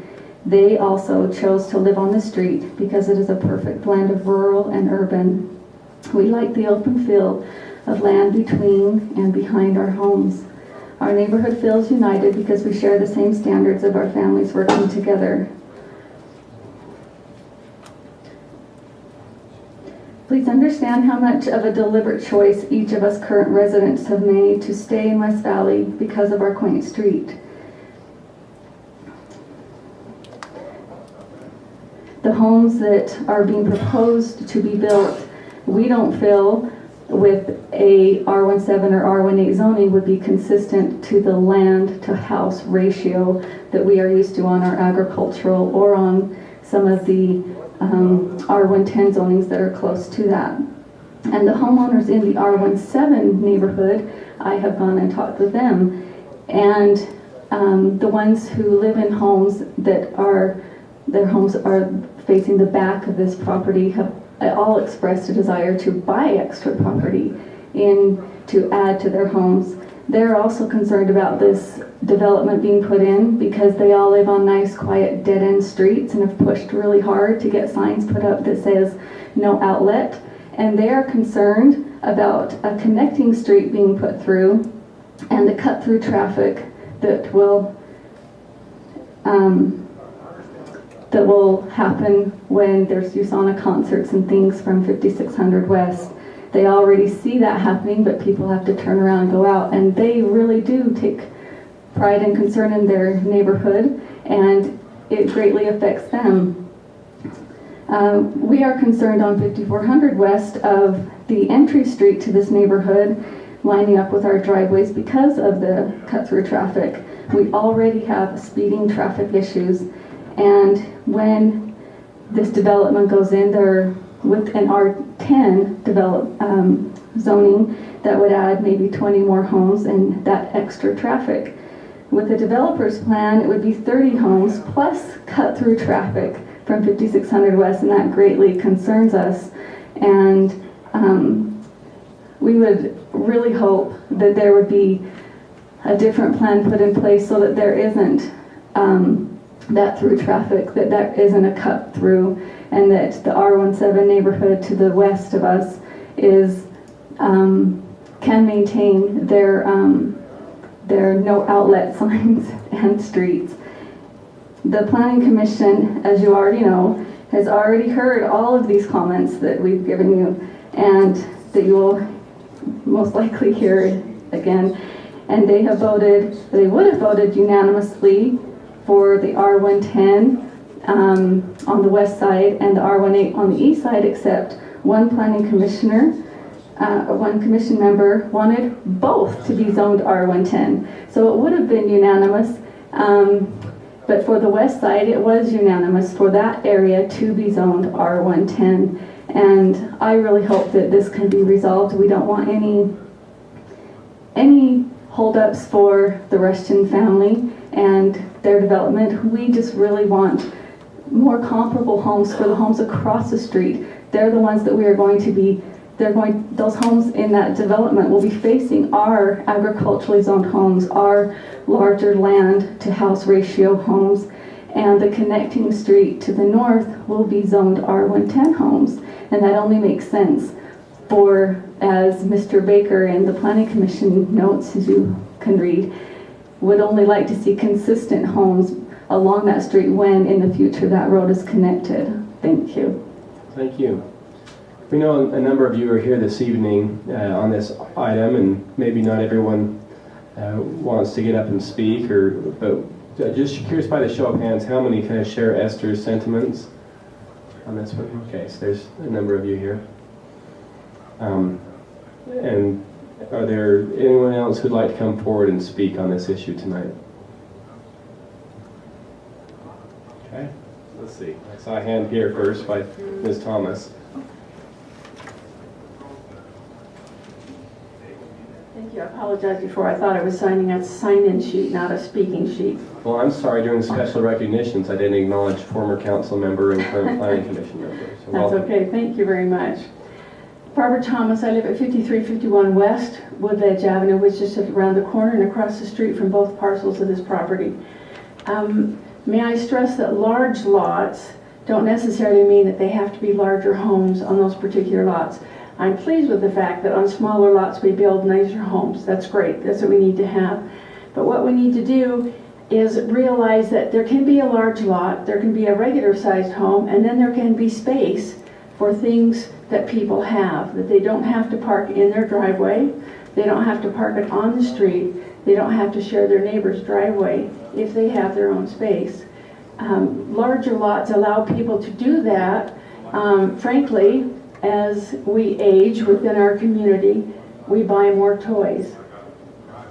They also chose to live on the street because it is a perfect blend of rural and urban. We like the open feel of land between and behind our homes. Our neighborhood feels united because we share the same standards of our families working together. Please understand how much of a deliberate choice each of us current residents have made to stay in West Valley because of our quaint street. The homes that are being proposed to be built, we don't feel with a R17 or R18 zoning would be consistent to the land to house ratio that we are used to on our agricultural or on some of the R110 zonings that are close to that. And the homeowners in the R17 neighborhood, I have gone and talked with them, and the ones who live in homes that their homes are facing the back of this property have all expressed a desire to buy extra property to add to their homes. They're also concerned about this development being put in because they all live on nice, quiet, dead-end streets and have pushed really hard to get signs put up that says no outlet. And they are concerned about a connecting street being put through and the cut-through traffic that will happen when there's USANA concerts and things from 5600 West. They already see that happening, but people have to turn around and go out, and they really do take pride and concern in their neighborhood, and it greatly affects them. We are concerned on 5400 West of the entry street to this neighborhood lining up with our driveways because of the cut-through traffic. We already have speeding traffic issues, and when this development goes in there with an R10 zoning, that would add maybe 20 more homes and that extra traffic. With the developer's plan, it would be 30 homes plus cut-through traffic from 5600 West, and that greatly concerns us. And we would really hope that there would be a different plan put in place so that there isn't that through traffic, that there isn't a cut through, and that the R17 neighborhood to the west of us is can maintain their no outlet signs and streets. The Planning Commission, as you already know, has already heard all of these comments that we've given you and that you will most likely hear again. And they would have voted unanimously for the R110 on the west side and the R18 on the east side, except one planning commissioner, one commission member wanted both to be zoned R110. So it would have been unanimous, but for the west side it was unanimous for that area to be zoned R110. And I really hope that this can be resolved. We don't want any holdups for the Rushton family and their development. We just really want more comparable homes for the homes across the street. They're the ones that we are going to be, those homes in that development will be facing our agriculturally zoned homes, our larger land to house ratio homes, and the connecting street to the north will be zoned R110 homes. And that only makes sense for, as Mr. Baker and the Planning Commission notes, as you can read, would only like to see consistent homes along that street when in the future that road is connected. Thank you. Thank you. We know a number of you are here this evening on this item, and maybe not everyone wants to get up and speak, but just curious by the show of hands, how many kind of share Esther's sentiments on this one? Okay, so there's a number of you here. And are there anyone else who'd like to come forward and speak on this issue tonight? Okay, let's see. I saw a hand here first by Ms. Thomas. Thank you. I apologize before. I thought I was signing a sign-in sheet, not a speaking sheet. Well, I'm sorry, during special recognitions, I didn't acknowledge former council member and current planning commission member. So That's welcome. okay. Thank you very much. Barbara Thomas. I live at 5351 West Woodledge Avenue, which is just around the corner and across the street from both parcels of this property. May I stress that large lots don't necessarily mean that they have to be larger homes on those particular lots. I'm pleased with the fact that on smaller lots we build nicer homes. That's great. That's what we need to have. But what we need to do is realize that there can be a large lot, there can be a regular sized home, and then there can be space for things that people have, that they don't have to park in their driveway, they don't have to park it on the street, they don't have to share their neighbor's driveway if they have their own space. Larger lots allow people to do that, frankly, as we age within our community, we buy more toys.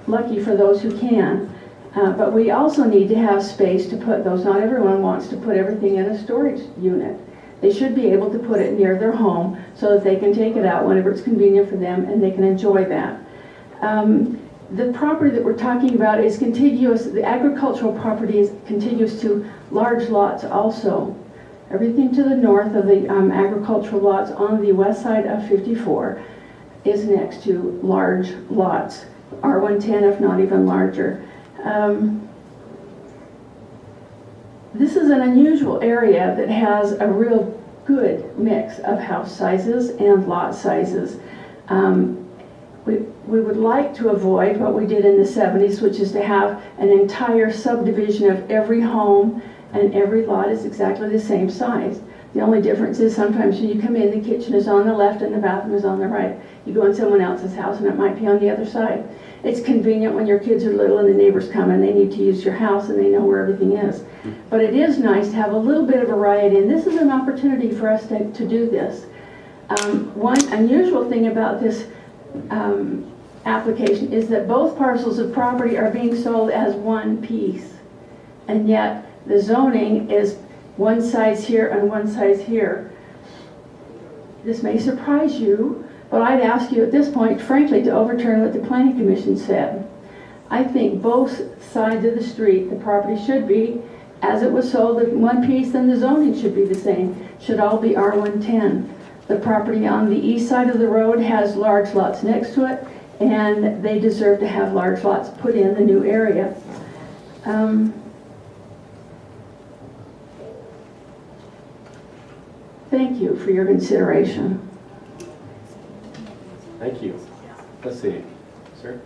Lucky for those who can. But we also need to have space to put those. Not everyone wants to put everything in a storage unit. They should be able to put it near their home so that they can take it out whenever it's convenient for them and they can enjoy that. The property that we're talking about is contiguous. The agricultural property is contiguous to large lots also. Everything to the north of the agricultural lots on the west side of 54 is next to large lots, R110 if not even larger. This is an unusual area that has a real good mix of house sizes and lot sizes. We would like to avoid what we did in the 70s, which is to have an entire subdivision of every home and every lot is exactly the same size. The only difference is sometimes when you come in, the kitchen is on the left and the bathroom is on the right. You go in someone else's house and it might be on the other side. It's convenient when your kids are little and the neighbors come and they need to use your house and they know where everything is. But it is nice to have a little bit of variety, and this is an opportunity for us to do this. One unusual thing about this application is that both parcels of property are being sold as one piece, and yet the zoning is one size here and one size here. This may surprise you, but I'd ask you at this point, frankly, to overturn what the Planning Commission said. I think both sides of the street, the property should be, as it was sold in one piece, then the zoning should be the same. Should all be R110. The property on the east side of the road has large lots next to it, and they deserve to have large lots put in the new area. Thank you for your consideration. Thank you. Let's see, sir.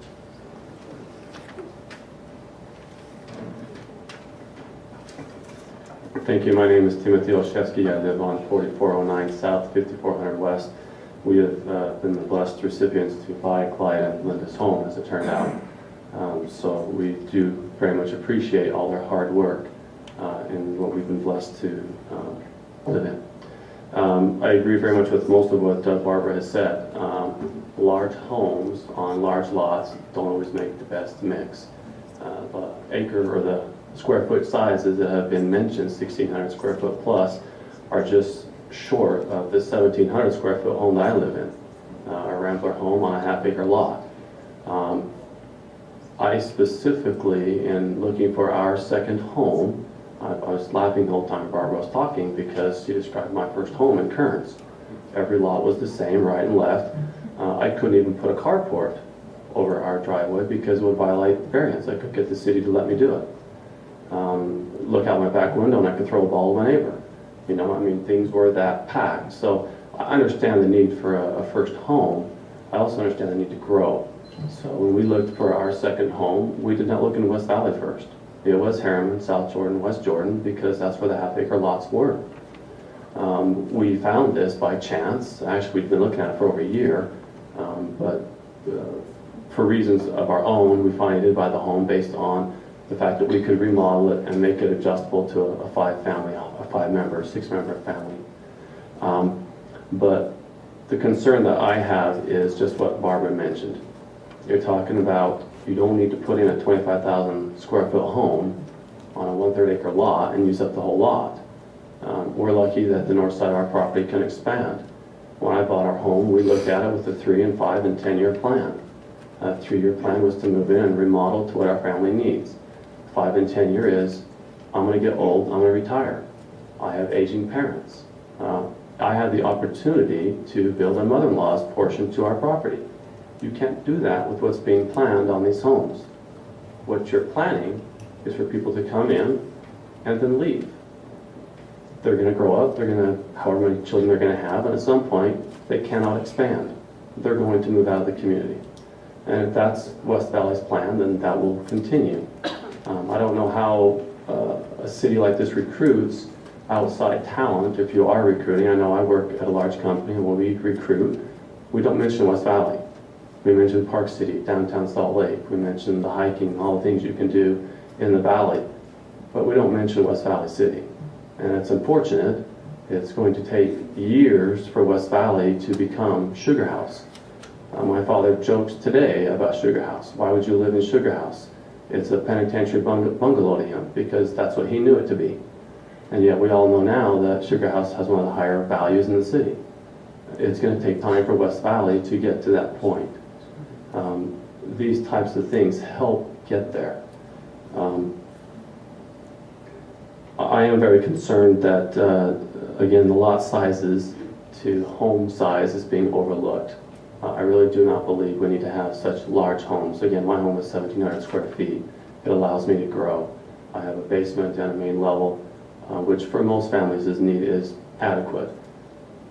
Thank you. My name is Timothy Olszewski. I live on 4409 South, 5400 West. We have been the blessed recipients to buy Clyde and Linda's home, as it turned out. So we do very much appreciate all their hard work in what we've been blessed to live in. I agree very much with most of what Barbara has said. Large homes on large lots don't always make the best mix. The acre or the square foot sizes that have been mentioned, 1,600 square foot plus, are just short of the 1,700 square foot home that I live in, a Rambler home on a half-acre lot. I specifically, in looking for our second home, I was laughing the whole time Barbara was talking because she described my first home in Kearns. Every lot was the same, right and left. I couldn't even put a carport over our driveway because it would violate variance. I could get the city to let me do it. Look out my back window and I could throw a ball at my neighbor. You know, I mean, things were that packed. So I understand the need for a first home. I also understand the need to grow. So when we looked for our second home, we did not look in West Valley first. It was Harriman, South Jordan, West Jordan, because that's where the half-acre lots were. We found this by chance. Actually, we've been looking at it for over a year, but for reasons of our own, we finally did buy the home based on the fact that we could remodel it and make it adjustable to a five-member, six-member family. But the concern that I have is just what Barbara mentioned. You're talking about you don't need to put in a 25,000 square foot home on a 1/3 acre lot and use up the whole lot. We're lucky that the north side of our property can expand. When I bought our home, we looked at it with a 3 and 5 and 10-year plan. A 3-year plan was to move in and remodel to what our family needs. 5 and 10 year is, I'm going to get old, I'm going to retire. I have aging parents. I had the opportunity to build a mother-in-law's portion to our property. You can't do that with what's being planned on these homes. What you're planning is for people to come in and then leave. They're going to grow up, they're going to, however many children they're going to have, and at some point, they cannot expand. They're going to move out of the community. And if that's West Valley's plan, then that will continue. I don't know how a city like this recruits outside talent if you are recruiting. I know I work at a large company, and when we recruit, we don't mention West Valley. We mention Park City, downtown Salt Lake. We mention the hiking, all the things you can do in the valley. But we don't mention West Valley City. And it's unfortunate It's going to take years for West Valley to become Sugar House. My father jokes today about Sugar House. Why would you live in Sugar House? It's a penitentiary bungalow to him, because that's what he knew it to be. And yet we all know now that Sugar House has one of the higher values in the city. It's going to take time for West Valley to get to that point. These types of things help get there. I am very concerned that, again, the lot sizes to home size is being overlooked. I really do not believe we need to have such large homes. Again, my home is 1,700 square feet. It allows me to grow. I have a basement and a main level, which for most families is adequate.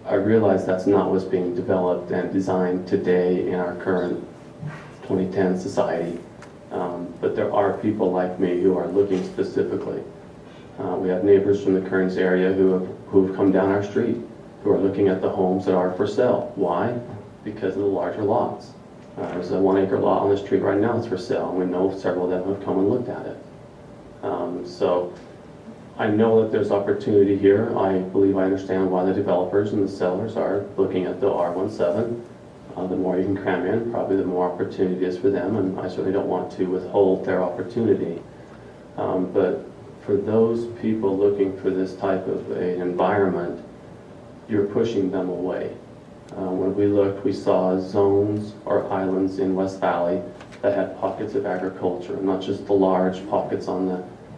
I realize that's not what's being developed and designed today in our current 2010 society. But there are people like me who are looking specifically. We have neighbors from the Kearns area who have come down our street, who are looking at the homes that are for sale. Why? Because of the larger lots. There's a 1 acre lot on the street right now that's for sale, and we know several of them have come and looked at it. So I know that there's opportunity here. I believe I understand why the developers and the sellers are looking at the R17. The more you can cram in, probably the more opportunity is for them, and I certainly don't want to withhold their opportunity. But for those people looking for this type of an environment, you're pushing them away. When we looked, we saw zones or islands in West Valley that had pockets of agriculture, not just the large pockets on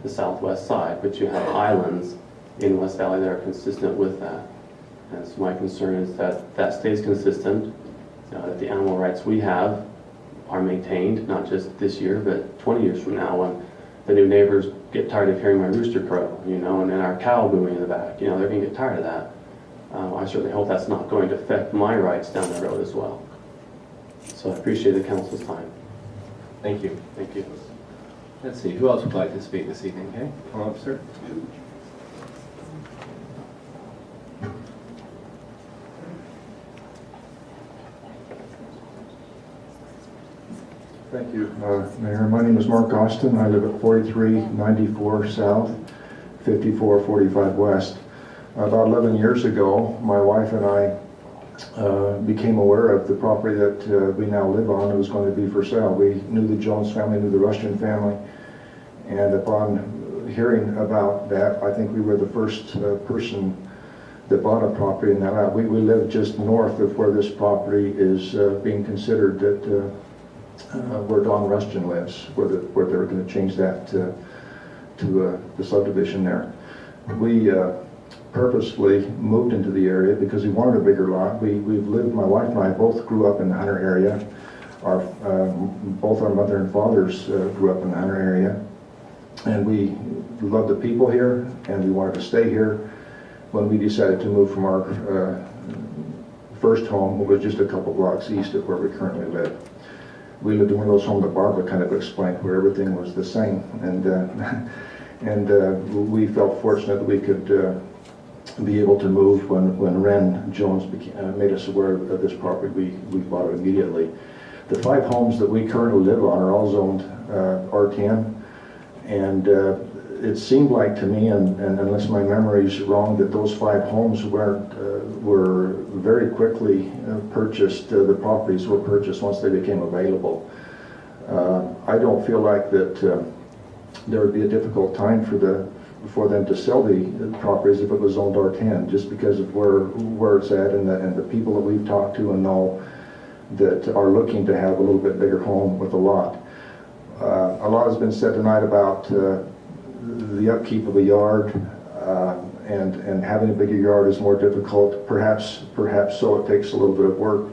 the southwest side, but you have islands in West Valley that are consistent with that. And so my concern is that that stays consistent, that the animal rights we have are maintained, not just this year, but 20 years from now, when the new neighbors get tired of hearing my rooster crow, and then our cow mooing in the back, they're going to get tired of that. I certainly hope that's not going to affect my rights down the road as well. So I appreciate the council's time. Thank you. Thank you. Let's see, who else would like to speak this evening? Okay, come on up, sir. Thank you, Mayor. My name is Mark Austin. I live at 4394 South, 5445 West. About 11 years ago, my wife and I became aware of the property that we now live on. It was going to be for sale. We knew the Jones family, knew the Rushton family, and upon hearing about that, I think we were the first person that bought a property in that lot. We live just north of where this property is being considered that where Don Rushton lives, where they're going to change that to the subdivision there. We purposefully moved into the area because we wanted a bigger lot. My wife and I both grew up in the Hunter area. Both our mother and fathers grew up in the Hunter area. And we loved the people here, and we wanted to stay here. When we decided to move from our first home, which was just a couple blocks east of where we currently live. We lived in one of those homes that Barbara kind of explained, where everything was the same. And we felt fortunate that we could be able to move when Ren Jones made us aware of this property. We bought it immediately. The 5 homes that we currently live on are all zoned R10, and it seemed like to me, and unless my memory is wrong, that those 5 homes were very quickly purchased. The properties were purchased once they became available. I don't feel like that there would be a difficult time for them to sell the properties if it was zoned R10, just because of where it's at and the people that we've talked to and know that are looking to have a little bit bigger home with a lot. A lot has been said tonight about the upkeep of a yard, and having a bigger yard is more difficult. Perhaps so, it takes a little bit of work.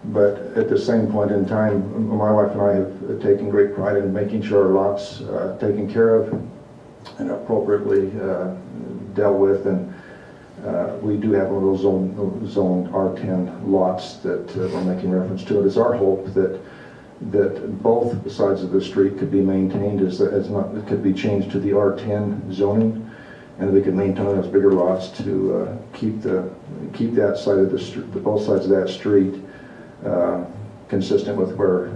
But at the same point in time, my wife and I have taken great pride in making sure our lots are taken care of and appropriately dealt with. And we do have one of those zoned R10 lots that we're making reference to. It is our hope that both sides of the street could be maintained it could be changed to the R10 zoning, and we could maintain those bigger lots to keep that side of the street, both sides of that street, consistent with where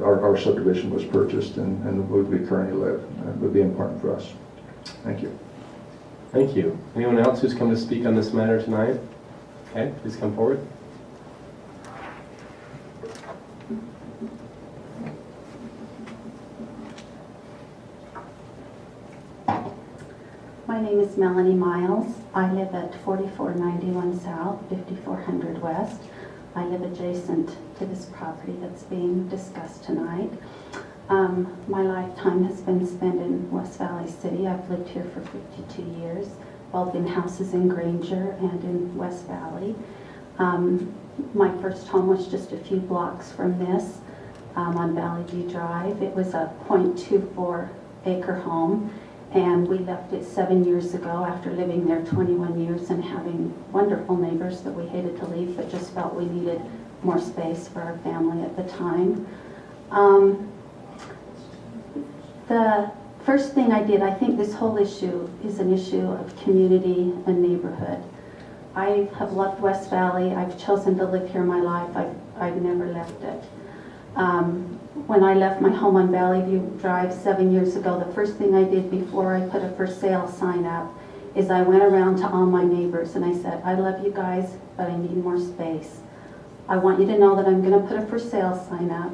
our subdivision was purchased and where we currently live. It would be important for us. Thank you. Thank you. Anyone else who's come to speak on this matter tonight? Okay, please come forward. My name is Melanie Miles. I live at 4491 South, 5400 West. I live adjacent to this property that's being discussed tonight. My lifetime has been spent in West Valley City. I've lived here for 52 years, both in houses in Granger and in West Valley. My first home was just a few blocks from this on Valley View Drive. It was a .24 acre home, and we left it 7 years ago after living there 21 years and having wonderful neighbors that we hated to leave, but just felt we needed more space for our family at the time. The first thing I did, I think this whole issue is an issue of community and neighborhood. I have loved West Valley. I've chosen to live here my life. I've never left it. When I left my home on Valley View Drive 7 years ago, the first thing I did before I put a for sale sign up is I went around to all my neighbors and I said, I love you guys, but I need more space. I want you to know that I'm going to put a for sale sign up,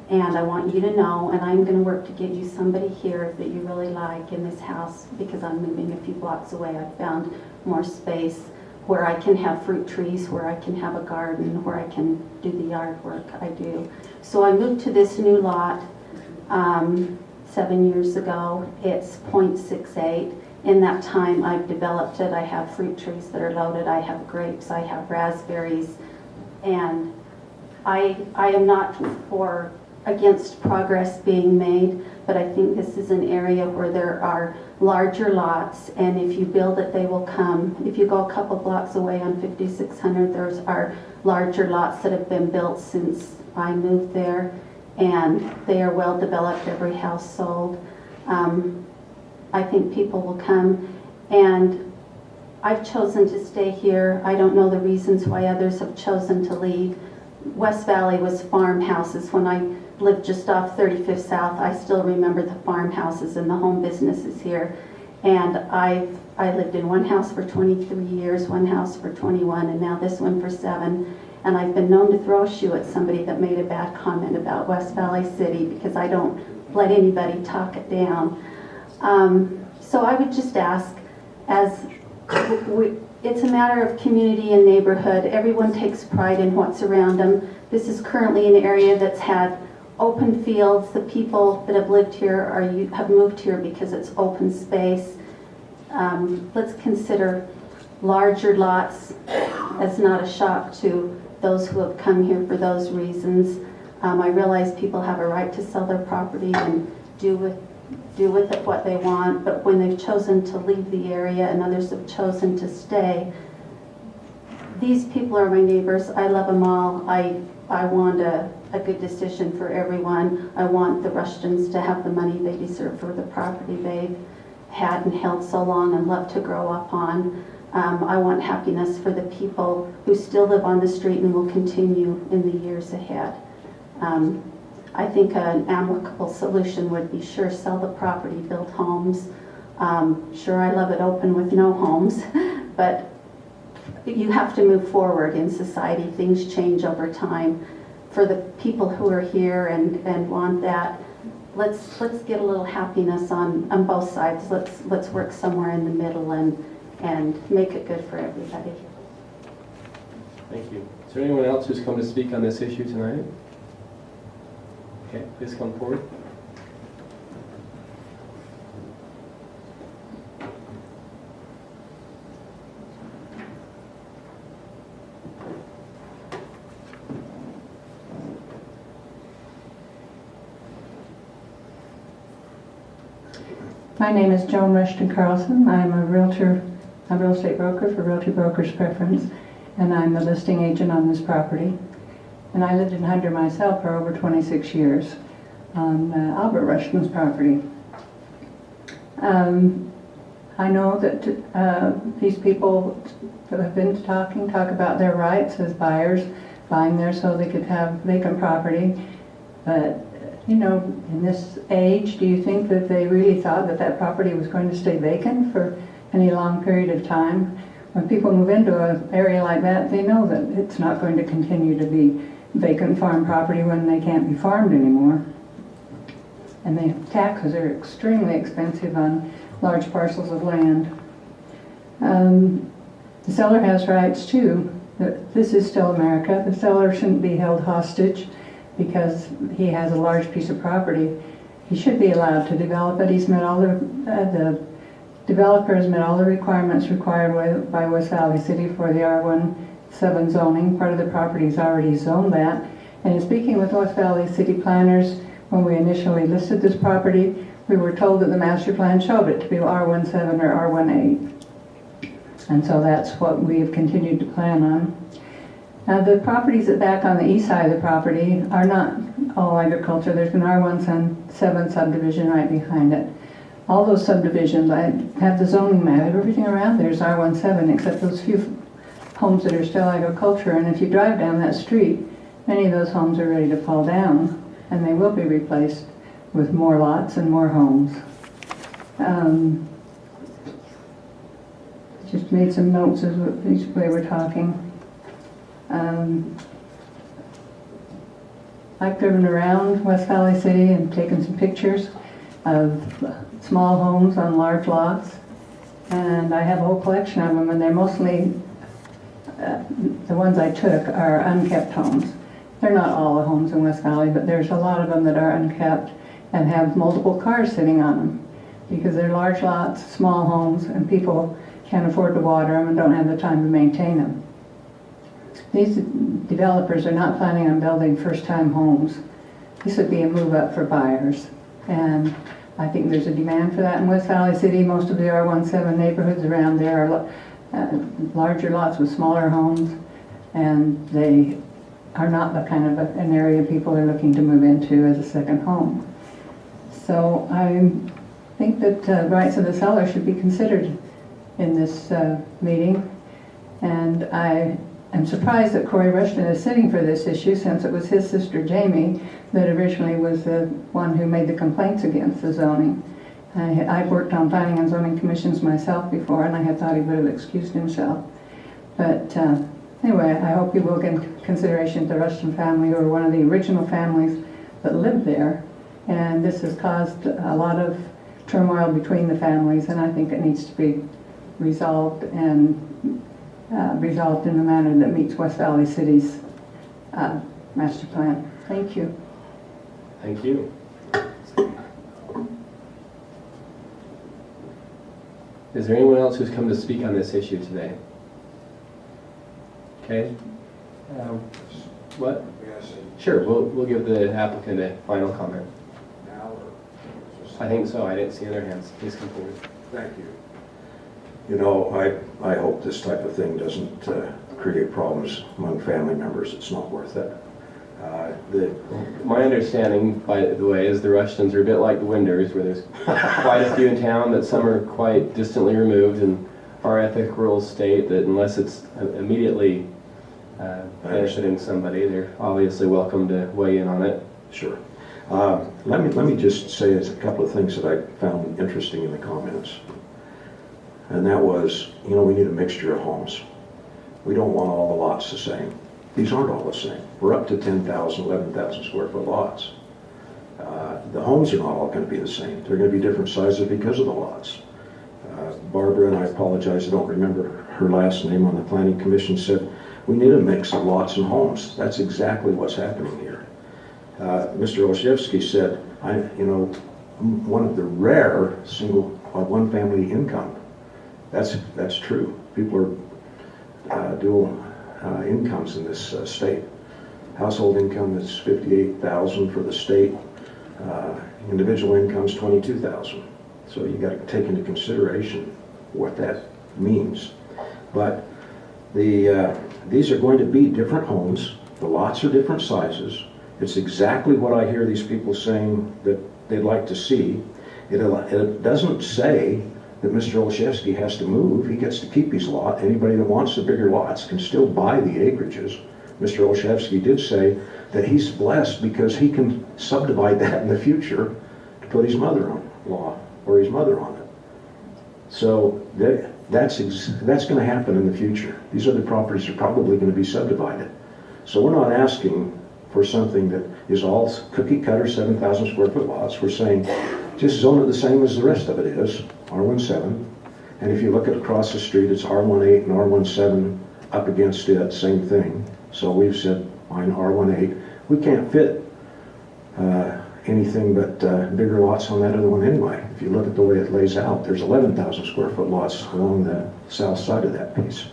and I want you to know, and I'm going to work to get you somebody here that you really like in this house, because I'm moving a few blocks away. I found more space where I can have fruit trees, where I can have a garden, where I can do the yard work I do. So I moved to this new lot 7 years ago. It's .68. In that time, I've developed it. I have fruit trees that are loaded. I have grapes. I have raspberries. And I am not against progress being made, but I think this is an area where there are larger lots, and if you build it, they will come. If you go a couple blocks away on 5600, there are larger lots that have been built since I moved there, and they are well developed, every house sold. I think people will come, and I've chosen to stay here. I don't know the reasons why others have chosen to leave. West Valley was farmhouses. When I lived just off 35th South, I still remember the farmhouses and the home businesses here. And I lived in one house for 23 years, one house for 21, and now this one for 7. And I've been known to throw a shoe at somebody that made a bad comment about West Valley City, because I don't let anybody talk it down. So I would just ask, it's a matter of community and neighborhood. Everyone takes pride in what's around them. This is currently an area that's had open fields. The people that have lived here have moved here because it's open space. Let's consider larger lots as not a shock to those who have come here for those reasons. I realize people have a right to sell their property and do with it what they want, but when they've chosen to leave the area and others have chosen to stay, these people are my neighbors. I love them all. I want a good decision for everyone. I want the Rushtons to have the money they deserve for the property they've had and held so long and love to grow up on. I want happiness for the people who still live on the street and will continue in the years ahead. I think an amicable solution would be sure sell the property, build homes. Sure, I love it open with no homes, but you have to move forward in society. Things change over time. For the people who are here and want that, let's get a little happiness on both sides. Let's work somewhere in the middle and make it good for everybody. Thank you. Is there anyone else who's come to speak on this issue tonight? Okay, please come forward. My name is Joan Rushton Carlson. I'm a real estate broker for Realty Brokers Preference, and I'm the listing agent on this property. And I lived in Hunter myself for over 26 years on Albert Rushton's property. I know that these people that have been talking talk about their rights as buyers, buying there so they could have vacant property. But, you know, in this age, do you think that they really thought that that property was going to stay vacant for any long period of time. When people move into an area like that, they know that it's not going to continue to be vacant farm property when they can't be farmed anymore. And the taxes are extremely expensive on large parcels of land. The seller has rights too. This is still America. The seller shouldn't be held hostage because he has a large piece of property. He should be allowed to develop it. He's met all the developer has met all the requirements required by West Valley City for the R17 zoning. Part of the property is already zoned that. And in speaking with West Valley City planners, when we initially listed this property, we were told that the master plan showed it to be R17 or R18. And so that's what we have continued to plan on. Now the properties that back on the east side of the property are not all agriculture. There's an R17 subdivision right behind it. All those subdivisions, I have the zoning map. Everything around there is R17 except those few homes that are still agriculture. And if you drive down that street, many of those homes are ready to fall down, and they will be replaced with more lots and more homes. Just made some notes as we were talking. I've driven around West Valley City and taken some pictures of small homes on large lots, and I have a whole collection of them, and they're mostly, the ones I took are unkept homes. They're not all the homes in West Valley, but there's a lot of them that are unkept and have multiple cars sitting on them because they're large lots, small homes, and people can't afford to water them and don't have the time to maintain them. These developers are not planning on building first-time homes. This would be a move-up for buyers, and I think there's a demand for that in West Valley City. Most of the R17 neighborhoods around there are larger lots with smaller homes, and they are not the kind of an area people are looking to move into as a second home. So I think that rights of the seller should be considered in this meeting, and I am surprised that Corey Rushton is sitting for this issue, since it was his sister Jamie that originally was the one who made the complaints against the zoning. I've worked on planning and zoning commissions myself before, and I had thought he would have excused himself. But anyway, I hope you will give consideration to the Rushton family, who are one of the original families that lived there, and this has caused a lot of turmoil between the families, and I think it needs to be resolved and resolved in a manner that meets West Valley City's master plan. Thank you. Thank you. Is there anyone else who's come to speak on this issue today? Okay. What? Sure, we'll give the applicant a final comment. I think so. I didn't see other hands. Please come forward. Thank you. You know, I hope this type of thing doesn't create problems among family members. It's not worth it. My understanding, by the way, is the Rushtons are a bit like the Winders, where there's quite a few in town, but some are quite distantly removed, and our ethic rules state that unless it's immediately benefiting somebody, they're obviously welcome to weigh in on it. Sure. Let me just say a couple of things that I found interesting in the comments. And that was, you know, we need a mixture of homes. We don't want all the lots the same. These aren't all the same. We're up to 10,000, 11,000 square foot lots. The homes are not all going to be the same. They're going to be different sizes because of the lots. Barbara, and I apologize, I don't remember her last name, on the Planning Commission said, we need a mix of lots and homes. That's exactly what's happening here. Mr. Olszewski said, one of the rare single one-family income. That's true. People are dual incomes in this state. Household income is $58,000 for the state. Individual income is $22,000. So you got to take into consideration what that means. But these are going to be different homes. The lots are different sizes. It's exactly what I hear these people saying that they'd like to see. It doesn't say that Mr. Olszewski has to move. He gets to keep his lot. Anybody that wants the bigger lots can still buy the acreages. Mr. Olszewski did say that he's blessed because he can subdivide that in the future to put his mother-in-law or his mother on it. So That's going to happen in the future. These other properties are probably going to be subdivided. So we're not asking for something that is all cookie cutter 7,000 square foot lots. We're saying just zone it the same as the rest of it is, R17. And if you look at across the street, it's R18 and R17 up against it, same thing. So we've said, mine R18. We can't fit anything but bigger lots on that other one anyway. If you look at the way it lays out, there's 11,000 square foot lots along the south side of that piece.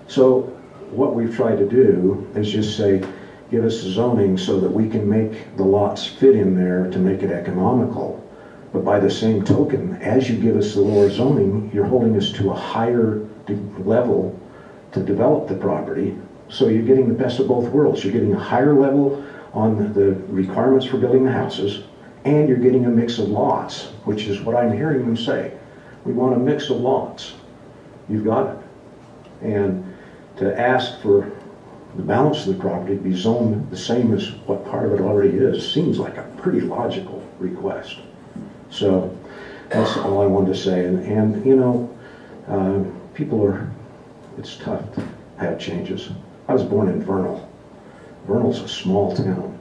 So what we've tried to do is just say, give us the zoning so that we can make the lots fit in there to make it economical. But by the same token, as you give us the lower zoning, you're holding us to a higher level to develop the property. So you're getting the best of both worlds. You're getting a higher level on the requirements for building the houses, and you're getting a mix of lots, which is what I'm hearing them say. We want a mix of lots. You've got it. And to ask for the balance of the property to be zoned the same as what part of it already is seems like a pretty logical request. So that's all I wanted to say. And you know, people are, it's tough to have changes. I was born in Vernal. Vernal's a small town.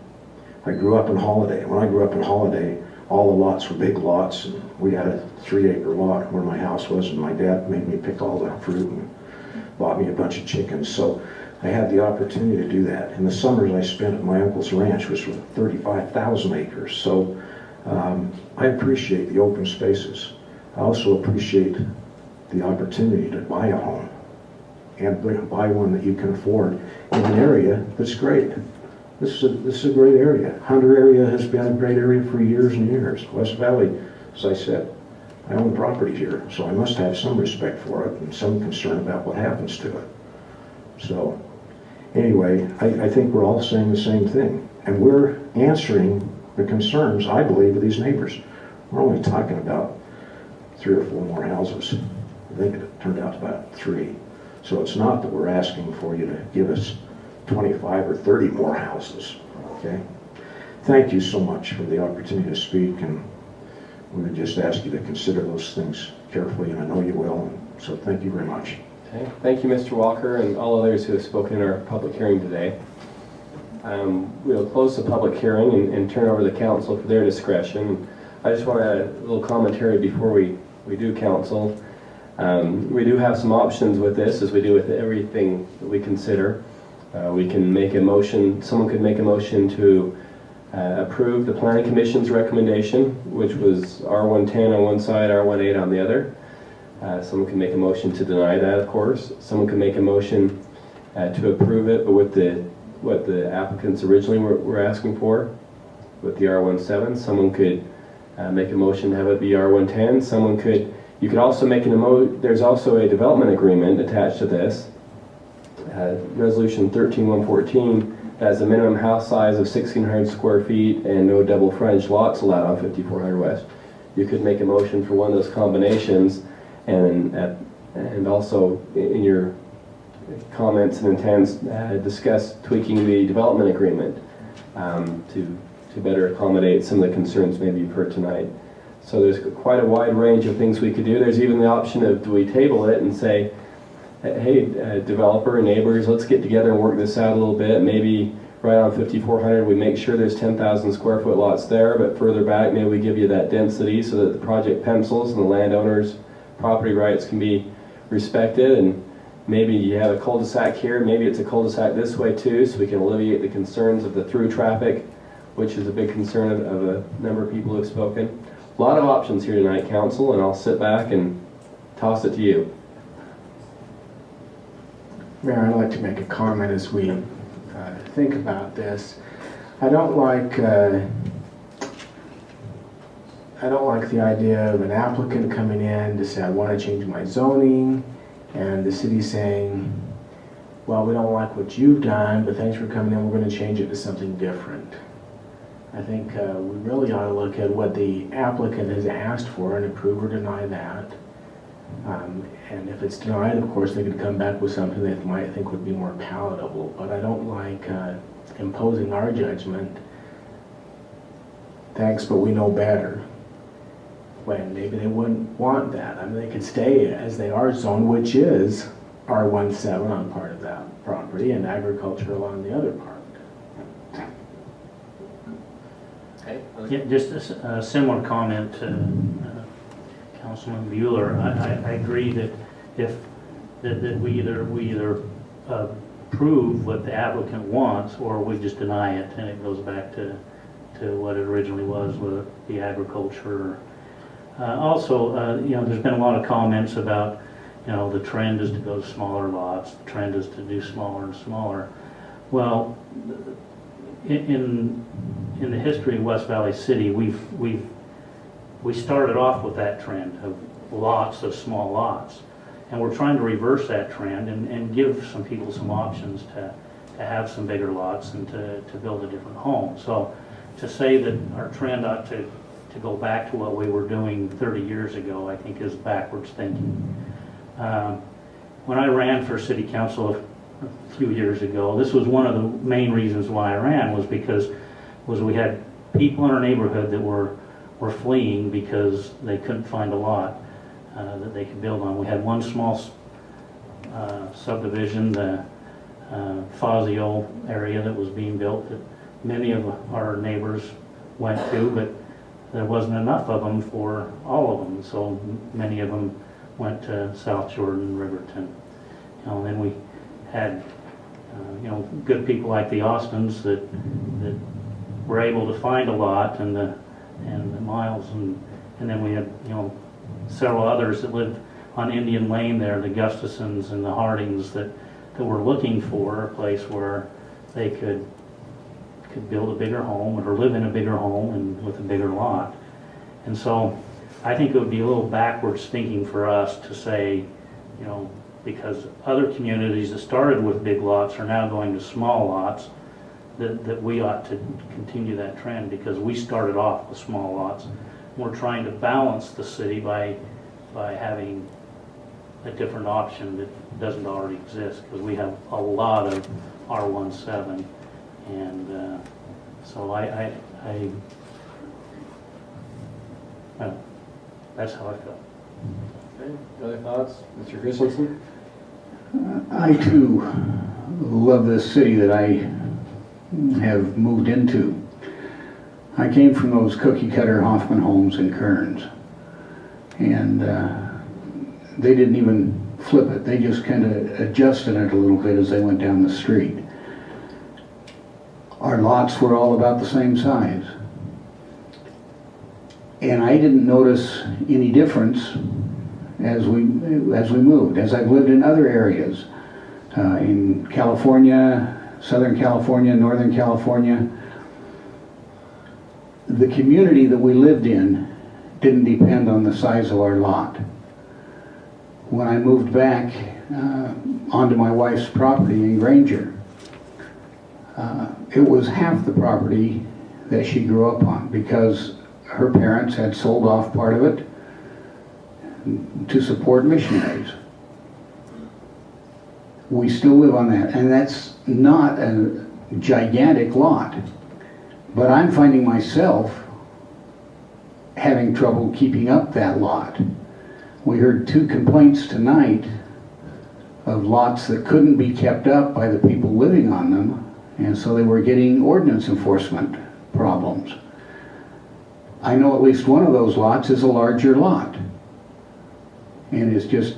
I grew up in Holiday. When I grew up in Holiday, all the lots were big lots, and we had a 3-acre lot where my house was, and my dad made me pick all the fruit and bought me a bunch of chickens. So I had the opportunity to do that. In the summers I spent at my uncle's ranch, which was 35,000 acres. So I appreciate the open spaces. I also appreciate the opportunity to buy a home and buy one that you can afford in an area that's great. This is a great area. Hunter area has been a great area for years and years. West Valley, as I said, I own property here, so I must have some respect for it and some concern about what happens to it. So anyway, I think we're all saying the same thing. And we're answering the concerns, I believe, of these neighbors. We're only talking about 3 or 4 more houses. I think it turned out about 3. So it's not that we're asking for you to give us 25 or 30 more houses, okay? Thank you so much for the opportunity to speak, and we would just ask you to consider those things carefully, and I know you will, so thank you very much. Okay. Thank you, Mr. Walker, and all others who have spoken in our public hearing today. We'll close the public hearing and turn over to the council for their discretion. I just want to add a little commentary before we do council. We do have some options with this, as we do with everything that we consider. We can make a motion, someone could make a motion to approve the Planning Commission's recommendation, which was R110 on one side, R18 on the other. Someone can make a motion to deny that, of course. Someone can make a motion to approve it, but with what the applicants originally were asking for, with the R17. Someone could make a motion to have it be R110. Someone could, you could also make there's also a development agreement attached to this. Resolution 13114 has a minimum house size of 1,600 square feet and no double frontage lots allowed on 5400 West. You could make a motion for one of those combinations, and also in your comments and intents discuss tweaking the development agreement to better accommodate some of the concerns maybe you've heard tonight. So there's quite a wide range of things we could do. There's even the option of, do we table it and say, hey, developer and neighbors, let's get together and work this out a little bit. Maybe right on 5400 we make sure there's 10,000 square foot lots there, but further back maybe we give you that density so that the project pencils and the landowners' property rights can be respected. And maybe you have a cul-de-sac here, maybe it's a cul-de-sac this way too, so we can alleviate the concerns of the through traffic, which is a big concern of a number of people who have spoken. A lot of options here tonight, council, and I'll sit back and toss it to you. Mayor, I'd like to make a comment as we think about this. I don't like the idea of an applicant coming in to say, I want to change my zoning, and the city saying, well, we don't like what you've done, but thanks for coming in, we're going to change it to something different. I think we really ought to look at what the applicant has asked for and approve or deny that. And if it's denied, of course, they could come back with something they might think would be more palatable. But I don't like imposing our judgment. Thanks, but we know better. when maybe they wouldn't want that. I mean, they could stay as they are zoned, which is R17 on part of that property and agricultural on the other part. Okay. Yeah, just a similar comment to Councilman Bueller. I agree that if that we either approve what the applicant wants or we just deny it, and it goes back to what it originally was with the agriculture. Also, you know, there's been a lot of comments about, you know, the trend is to go to smaller lots, the trend is to do smaller and smaller. Well, in the history of West Valley City, we started off with that trend of lots of small lots, and we're trying to reverse that trend and give some people some options to have some bigger lots and to build a different home. So to say that our trend ought to go back to what we were doing 30 years ago, I think is backwards thinking. When I ran for city council a few years ago, this was one of the main reasons why I ran, was because we had people in our neighborhood that were fleeing because they couldn't find a lot that they could build on. We had one small subdivision, the Fazio area, that was being built that many of our neighbors went to, but there wasn't enough of them for all of them, so many of them went to South Jordan, Riverton. You know, and then we had you know, good people like the Austins that were able to find a lot, and the Miles, and then we had, you know, several others that lived on Indian Lane there, the Gustafsons and the Hardings, that were looking for a place where they could build a bigger home or live in a bigger home and with a bigger lot. And so I think it would be a little backwards thinking for us to say, you know, because other communities that started with big lots are now going to small lots, that we ought to continue that trend, because we started off with small lots. We're trying to balance the city by having a different option that doesn't already exist, because we have a lot of R17, and so that's how I feel. Okay. Other thoughts, Mr. Christensen? I too love this city that I have moved into. I came from those cookie cutter Hoffman homes in Kearns, and they didn't even flip it. They just kind of adjusted it a little bit as they went down the street. Our lots were all about the same size, and I didn't notice any difference as we moved. As I've lived in other areas, in California, Southern California, Northern California, the community that we lived in didn't depend on the size of our lot. When I moved back onto my wife's property in Granger, it was half the property that she grew up on, because her parents had sold off part of it to support missionaries. We still live on that, and that's not a gigantic lot, but I'm finding myself having trouble keeping up that lot. We heard 2 complaints tonight of lots that couldn't be kept up by the people living on them, and so they were getting ordinance enforcement problems. I know at least one of those lots is a larger lot, and it's just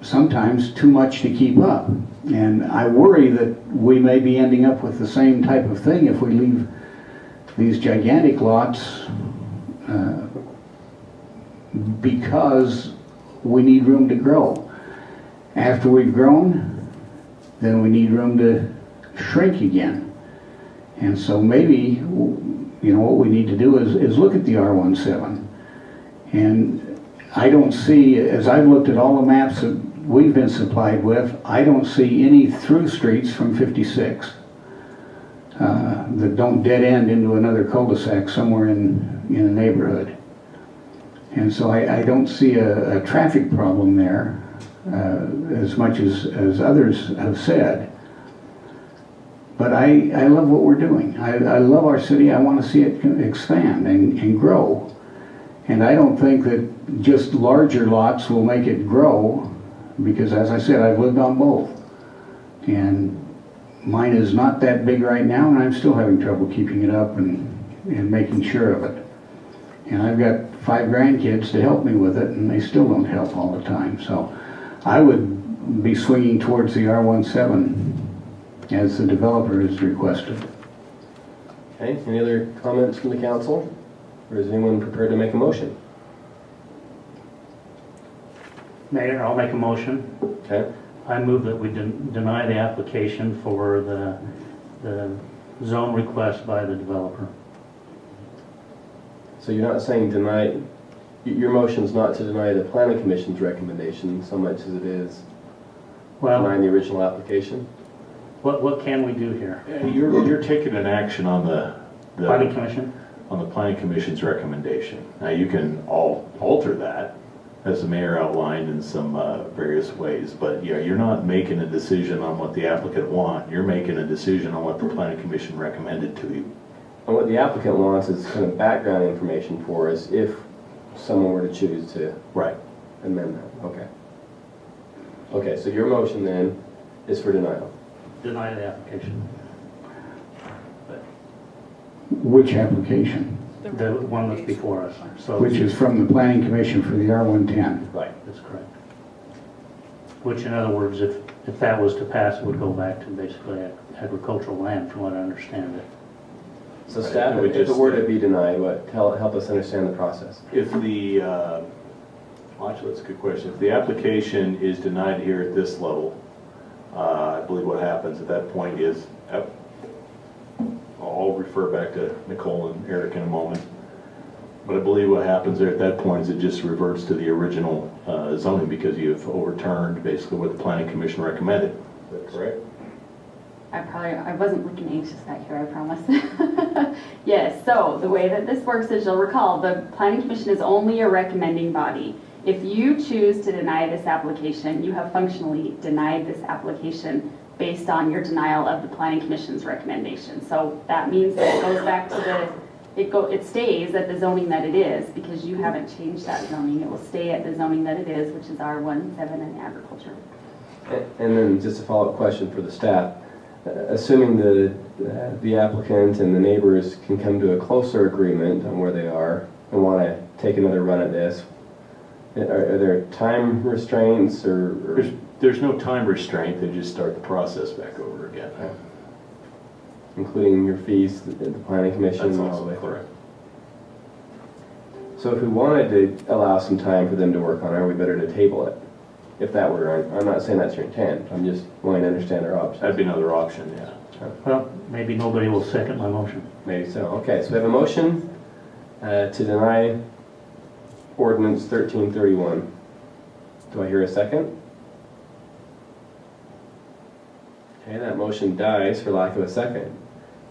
sometimes too much to keep up. And I worry that we may be ending up with the same type of thing if we leave these gigantic lots because we need room to grow. After we've grown, then we need room to shrink again. And so maybe, you know, what we need to do is look at the R17. And I don't see, as I've looked at all the maps that we've been supplied with, I don't see any through streets from 56 that don't dead end into another cul-de-sac somewhere in a neighborhood. And so I don't see a traffic problem there as much as others have said. But I love what we're doing. I love our city. I want to see it expand and grow. And I don't think that just larger lots will make it grow, because as I said, I've lived on both. And mine is not that big right now, and I'm still having trouble keeping it up and making sure of it. And I've got 5 grandkids to help me with it, and they still don't help all the time. So I would be swinging towards the R17 as the developer has requested. Okay, any other comments from the council? Or is anyone prepared to make a motion? Mayor, I'll make a motion. Okay. I move that we deny the application for the zone request by the developer. So you're not saying deny, your motion's not to deny the planning commission's recommendation so much as it is denying the original application? What can we do here? You're taking an action on the Planning commission? On the planning commission's recommendation. Now you can alter that, as the mayor outlined, in some various ways, but yeah, you're not making a decision on what the applicant wants. You're making a decision on what the planning commission recommended to you. And what the applicant wants is kind of background information for us if someone were to choose to amend that. Okay. Okay, so your motion then is for denial. Deny the application. Which application? The one that's before us. So Which is from the planning commission for the R110. Right. That's correct. Which, in other words, if that was to pass, it would go back to basically agricultural land, from what I understand it. So staff, if it were to be denied, help us understand the process. If the, actually that's a good question. If the application is denied here at this level, I believe what happens at that point is, I'll refer back to Nicole and Eric in a moment, but I believe what happens there at that point is it just reverts to the original zoning, because you've overturned basically what the planning commission recommended. Is that correct? I wasn't looking anxious back here, I promise. Yes, so the way that this works is, you'll recall, the planning commission is only a recommending body. If you choose to deny this application, you have functionally denied this application based on your denial of the planning commission's recommendation. So that means that it goes back to it stays at the zoning that it is, because you haven't changed that zoning. It will stay at the zoning that it is, which is R17 in agriculture. And then just a follow-up question for the staff. Assuming the applicant and the neighbors can come to a closer agreement on where they are and want to take another run at this, are there time restraints or? There's no time restraint. They just start the process back over again. Including your fees, the planning commission? That's also correct. So if we wanted to allow some time for them to work on it, are we better to table it? If that were, I'm not saying that's your intent, I'm just wanting to understand our options. That'd be another option, yeah. Well, maybe nobody will second my motion. Maybe so. Okay, so we have a motion to deny ordinance 1331. Do I hear a second? Okay, that motion dies for lack of a second.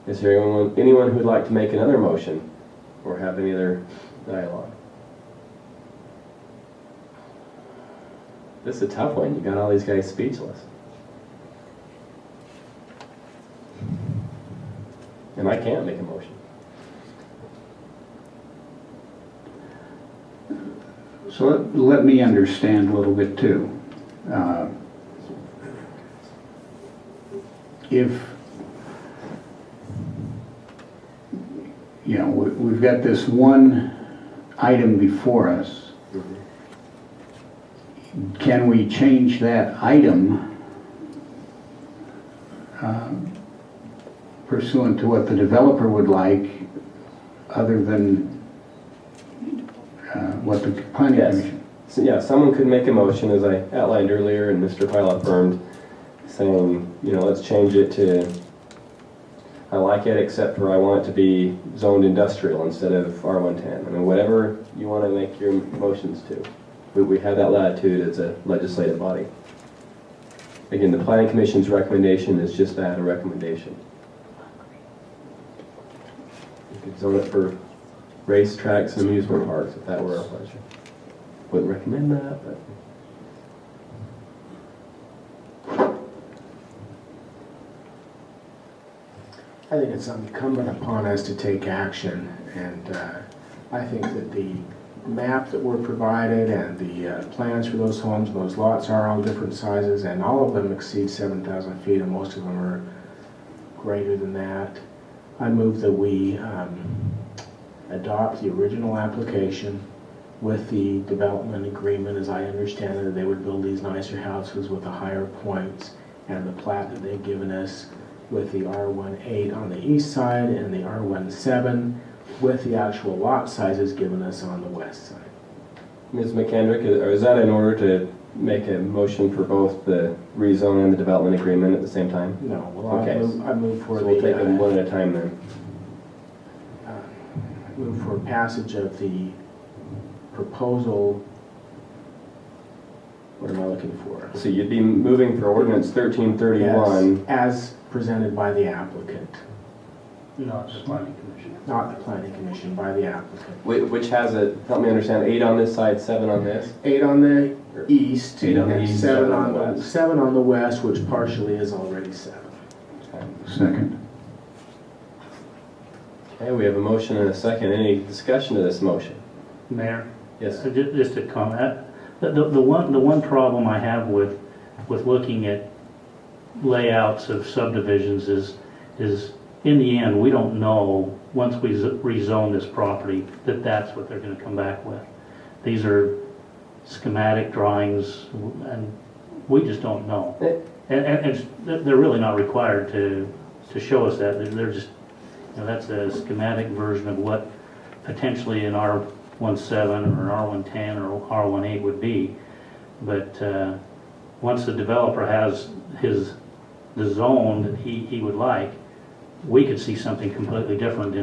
Is there anyone who'd like to make another motion or have any other dialogue? This is a tough one. You got all these guys speechless. And I can't make a motion. So let me understand a little bit too. If, you know, we've got this one item before us, can we change that item pursuant to what the developer would like, other than what the planning commission? So, yeah, someone could make a motion, as I outlined earlier, and Mr. Pyle affirmed, saying, you know, let's change it to, I like it, except for I want it to be zoned industrial instead of R110. I mean, whatever you want to make your motions to. We have that latitude as a legislative body. Again, the planning commission's recommendation is just that, a recommendation. You could zone it for race tracks and amusement parks if that were our pleasure. Wouldn't recommend that, but. I think it's incumbent upon us to take action, and I think that the map that we're provided and the plans for those homes, those lots are all different sizes, and all of them exceed 7,000 feet, and most of them are greater than that. I move that we adopt the original application with the development agreement, as I understand it, they would build these nicer houses with the higher points, and the plat that they've given us with the R18 on the east side and the R17 with the actual lot sizes given us on the west side. Ms. McKendrick, or is that in order to make a motion for both the rezone and the development agreement at the same time? No, well, Okay. I move for So we'll take them one at a time then. move for passage of the proposal. What am I looking for? So you'd be moving for ordinance 1331. Yes, as presented by the applicant. Not the planning commission. Not the planning commission, by the applicant. Which has a, help me understand, 8 on this side, 7 on this? 8 on the east. 8 on the and east, 7 7 on on the the west. 7 on the west, which partially is already 7. Second. Okay, we have a motion and a second. Any discussion to this motion? Mayor? Yes. So just a comment. The one problem I have with looking at layouts of subdivisions is in the end, we don't know, once we rezone this property, that that's what they're going to come back with. These are schematic drawings, and we just don't know. And they're really not required to show us that. They're just, that's a schematic version of what potentially an R17 or an R10 or R18 would be. But once the developer has the zone that he would like, we could see something completely different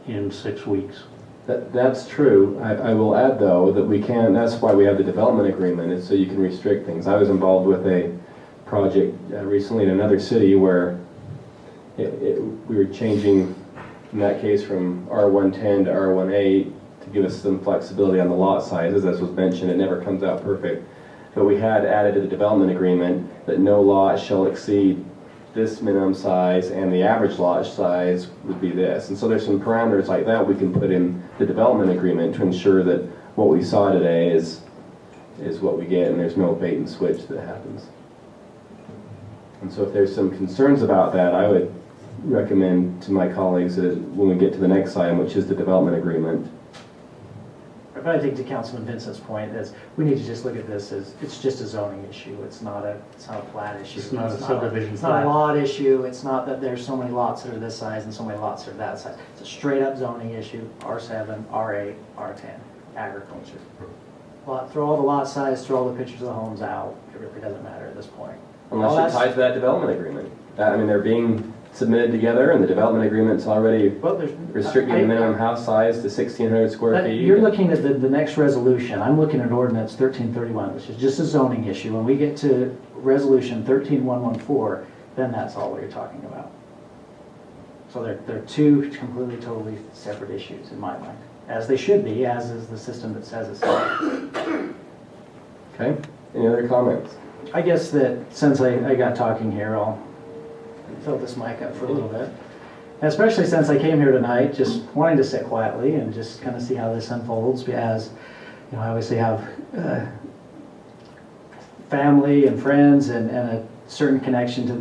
in 6 weeks. That's true. I will add, though, that we can, that's why we have the development agreement, is so you can restrict things. I was involved with a project recently in another city where we were changing, in that case, from R10 to R18 to give us some flexibility on the lot sizes. As was mentioned, it never comes out perfect. But we had added to the development agreement that no lot shall exceed this minimum size, and the average lot size would be this. And so there's some parameters like that we can put in the development agreement to ensure that what we saw today is what we get, and there's no bait and switch that happens. And so if there's some concerns about that, I would recommend to my colleagues that when we get to the next item, which is the development agreement. But I think to Councilman Vincent's point is we need to just look at this as it's just a zoning issue. It's not a plat issue. It's not a subdivision It's not plat. a lot issue. It's not that there's so many lots that are this size and so many lots that are that size. It's a straight up zoning issue. R7, R8, R10, agriculture. Well, throw all the lot size, throw all the pictures of the homes out. It really doesn't matter at this point. Unless you tie to that development agreement. They're being submitted together, and the development agreement's already restricting the minimum house size to 1,600 square feet. You're looking at the next resolution. I'm looking at ordinance 1331, which is just a zoning issue. When we get to resolution 13114, then that's all what you're talking about. So they're two completely, totally separate issues in my mind, as they should be, as is the system that says it's not. Okay, any other comments? I guess that since I got talking here, I'll fill this mic up for a little bit. And especially since I came here tonight, just wanting to sit quietly and just kind of see how this unfolds, as I obviously have family and friends and a certain connection to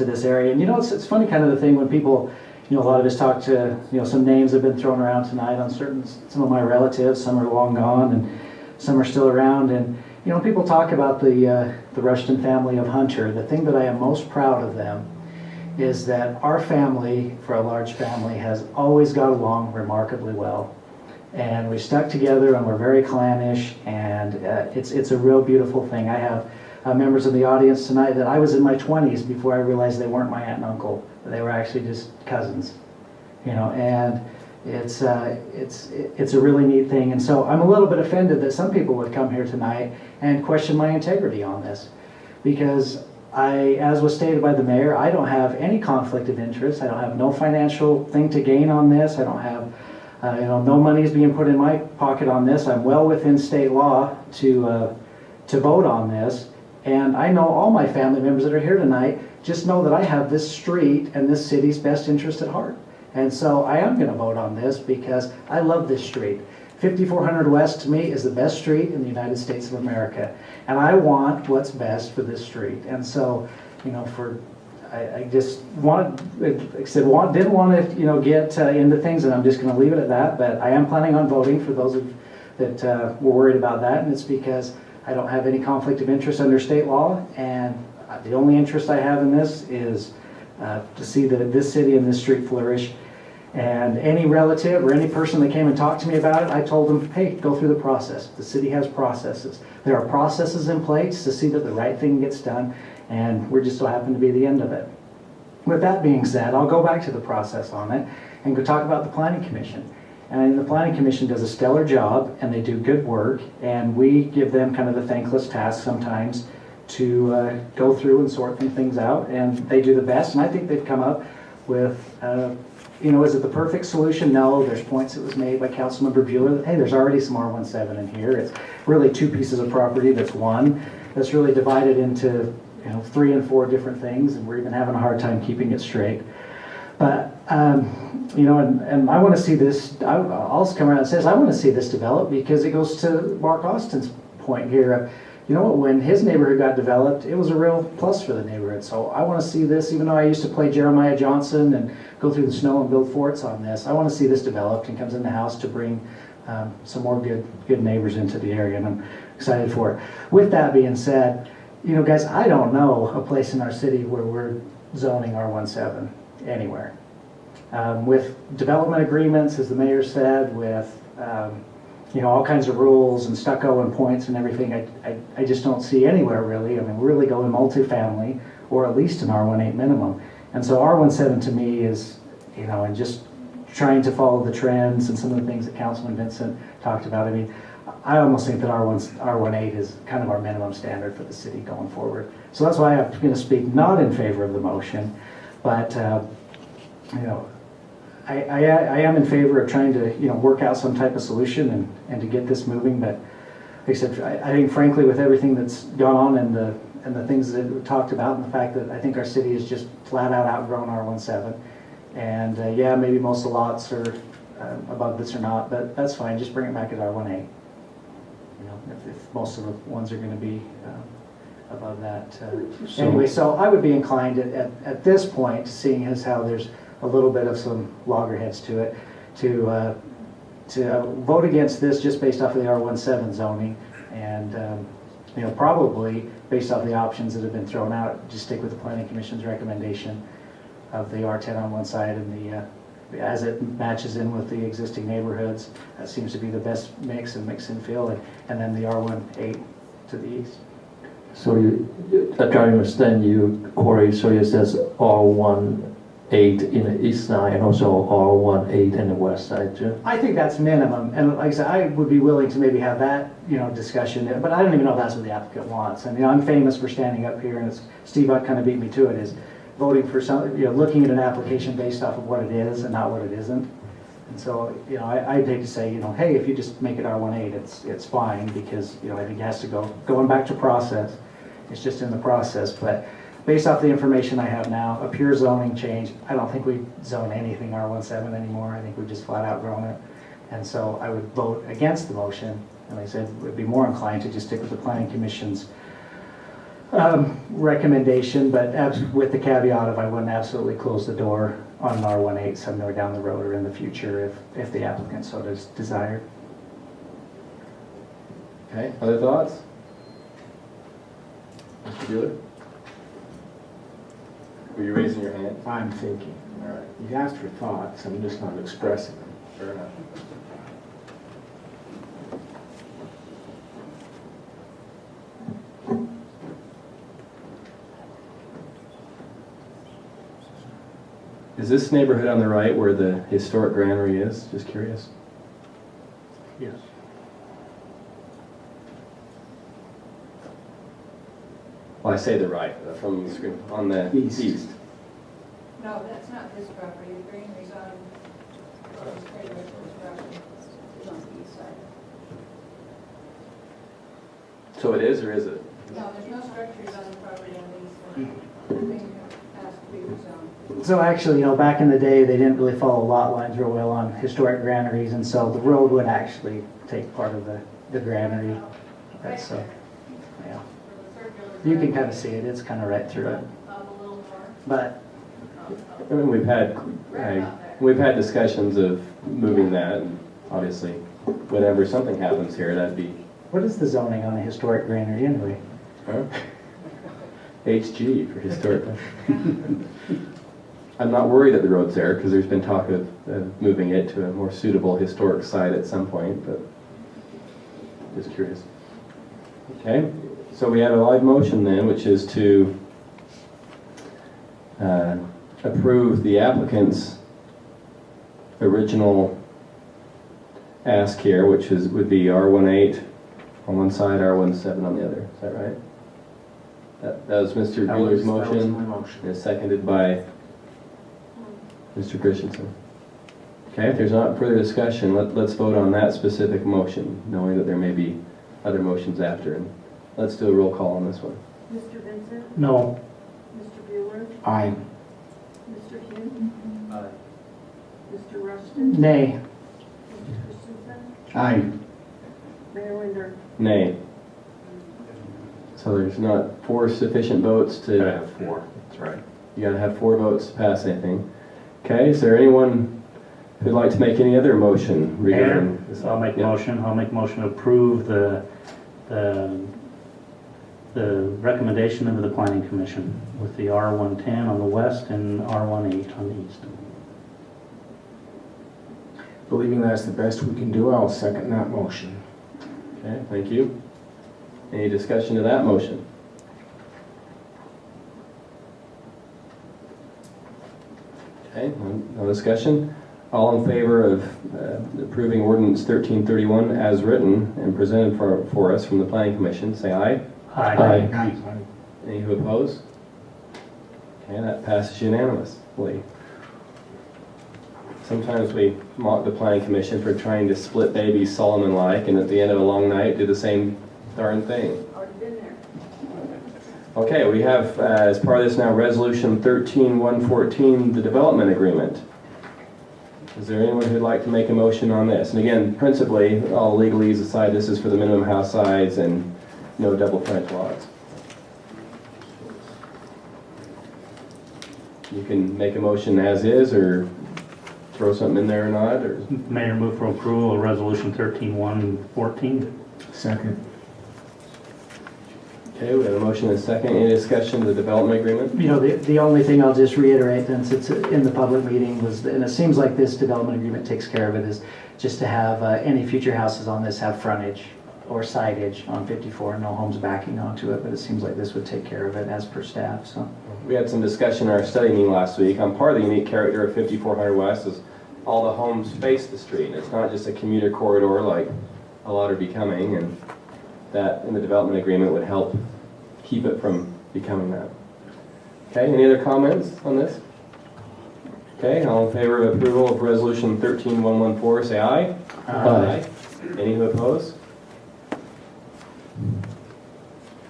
this area. And it's funny kind of the thing when people, a lot of us talk to, some names have been thrown around tonight on some of my relatives. Some are long gone and some are still around. And people talk about the Rushton family of Hunter. The thing that I am most proud of them is that our family, for a large family, has always got along remarkably well. And we stuck together and we're very clannish, and it's a real beautiful thing. I have members of the audience tonight that I was in my 20s before I realized they weren't my aunt and uncle. They were actually just cousins, and it's a really neat thing. And so I'm a little bit offended that some people would come here tonight and question my integrity on this, because as was stated by the mayor, I don't have any conflict of interest. I don't have no financial thing to gain on this. I don't have, no money is being put in my pocket on this. I'm well within state law to vote on this. And I know all my family members that are here tonight just know that I have this street and this city's best interest at heart. And so I am going to vote on this because I love this street. 5400 West to me is the best street in the United States of America. And I want what's best for this street. And so, I just wanted, like I said, didn't want to, get into things, and I'm just going to leave it at that. But I am planning on voting for those that were worried about that, and it's because I don't have any conflict of interest under state law, and the only interest I have in this is to see this city and this street flourish. And any relative or any person that came and talked to me about it, I told them, hey, go through the process. The city has processes. There are processes in place to see that the right thing gets done, and we're just so happen to be the end of it. With that being said, I'll go back to the process on it and go talk about the Planning Commission. And the Planning Commission does a stellar job, and they do good work, and we give them kind of the thankless task sometimes to go through and sort things out, and they do the best, and I think they've come up with is it the perfect solution? No, there's points that was made by Councilmember Bueller that, hey, there's already some R17 in here. It's really two pieces of property that's one. That's really divided into 3 and 4 different things, and we're even having a hard time keeping it straight. But, and I want to see this, I'll also come around and say, I want to see this develop because it goes to Mark Austin's point here. When his neighborhood got developed, it was a real plus for the neighborhood. So I want to see this, even though I used to play Jeremiah Johnson and go through the snow and build forts on this, I want to see this developed and comes in the house to bring some more good neighbors into the area, and I'm excited for it. With that being said, guys, I don't know a place in our city where we're zoning R17 anywhere. With development agreements, as the mayor said, with all kinds of rules and stucco and points and everything, I just don't see anywhere really. I mean, we're really going multifamily or at least an R18 minimum. And so R17 to me is, and just trying to follow the trends and some of the things that Councilman Vincent talked about. I mean, I almost think that R18 is kind of our minimum standard for the city going forward. So that's why I'm going to speak not in favor of the motion, but I am in favor of trying to work out some type of solution and to get this moving. But like I said, I think frankly with everything that's gone on and the things that we talked about, and the fact that I think our city is just flat out outgrown R17, and maybe most of the lots are above this or not, but that's fine. Just bring it back at R18. If most of the ones are going to be above that. Anyway, so I would be inclined at this point, seeing as how there's a little bit of some loggerheads to it, to vote against this just based off of the R17 zoning, and probably based off the options that have been thrown out, just stick with the Planning Commission's recommendation of the R10 on one side and the as it matches in with the existing neighborhoods. That seems to be the best mix and mix and fill, and then the R18 to the east. So I'm trying to understand you, Corey. So it says R18 in the east side and also R18 in the west side too? I think that's minimum, and like I said, I would be willing to maybe have that discussion, but I don't even know if that's what the applicant wants. And I'm famous for standing up here, and Steve kind of beat me to it, is voting for some, looking at an application based off of what it is and not what it isn't. And so, I'd hate to say, hey, if you just make it R18, it's fine, because, I think it has to going back to process. It's just in the process, but based off the information I have now, a pure zoning change, I don't think we zone anything R17 anymore. I think we've just flat out grown it. And so I would vote against the motion, and like I said, would be more inclined to just stick with the Planning Commission's recommendation, but with the caveat of I wouldn't absolutely close the door on an R18 somewhere down the road or in the future if the applicant so desired. Okay, other thoughts? Mr. Bueller? Were you raising your hand? I'm thinking. All right. You've asked for thoughts, I'm just not expressing them. Fair enough. Is this neighborhood on the right where the historic granary is? Just curious. Yes. Well, I say the right, from the screen, on the east. No, that's not his property. The granary's on his property. It's on the east side. So it is, or is it? No, there's no structures on the property on the east side. Nothing past be rezoned? So actually, back in the day, they didn't really follow lot lines real well on historic granaries, and so the road would actually take part of the granary. That's, yeah. You can kind of see it, it's kind of right through it. But And we've had discussions of moving that, and obviously, whenever something happens here, that'd be what is the zoning on a historic granary anyway? HG for historic. I'm not worried that the road's there, because there's been talk of moving it to a more suitable historic site at some point, but just curious. Okay, so we have a live motion then, which is to approve the applicant's original ask here, which would be R18 on one side, R17 on the other. Is that right? That was Mr. Bueller's motion. That was my motion. And seconded by Mr. Christensen. Okay, if there's not further discussion, let's vote on that specific motion, knowing that there may be other motions after. And let's do a roll call on this one. Mr. Vincent? No. Mr. Bueller? Aye. Mr. Hume? Aye. Mr. Rushton? Nay. Mr. Christensen? Aye. Mayor Winder? Nay. So there's not 4 sufficient votes to... Gotta have 4, that's right. You gotta have 4 votes to pass anything. Okay, is there anyone who'd like to make any other motion regarding this? I'll make motion to approve the recommendation of the planning commission with the R110 on the west and R18 on the east. Believing that's the best we can do, I'll second that motion. Okay, thank you. Any discussion to that motion? Okay, no discussion. All in favor of approving ordinance 1331 as written and presented for us from the planning commission, say aye. Aye. Aye. Any who oppose? Okay, that passes unanimously. Sometimes we mock the planning commission for trying to split babies Solomon-like, and at the end of a long night do the same darn thing. Already been there. Okay, we have as part of this now resolution 13114, the development agreement. Is there anyone who'd like to make a motion on this? And again, principally, all legalese aside, this is for the minimum house size and no double frontage lots. You can make a motion as is, or throw something in there or not, or... Mayor, move for approval of resolution 13114. Second. Okay, we have a motion and a second. Any discussion of the development agreement? The only thing I'll just reiterate, since it's in the public meeting, and it seems like this development agreement takes care of it, is just to have any future houses on this have frontage or sideage on 54, no homes backing onto it, but it seems like this would take care of it as per staff, so. We had some discussion in our study meeting last week on part of the unique character of 5400 West is all the homes face the street. It's not just a commuter corridor like a lot are becoming, and that in the development agreement would help keep it from becoming that. Okay, any other comments on this? Okay, all in favor of approval of resolution 13114, say aye. Aye. Any who oppose?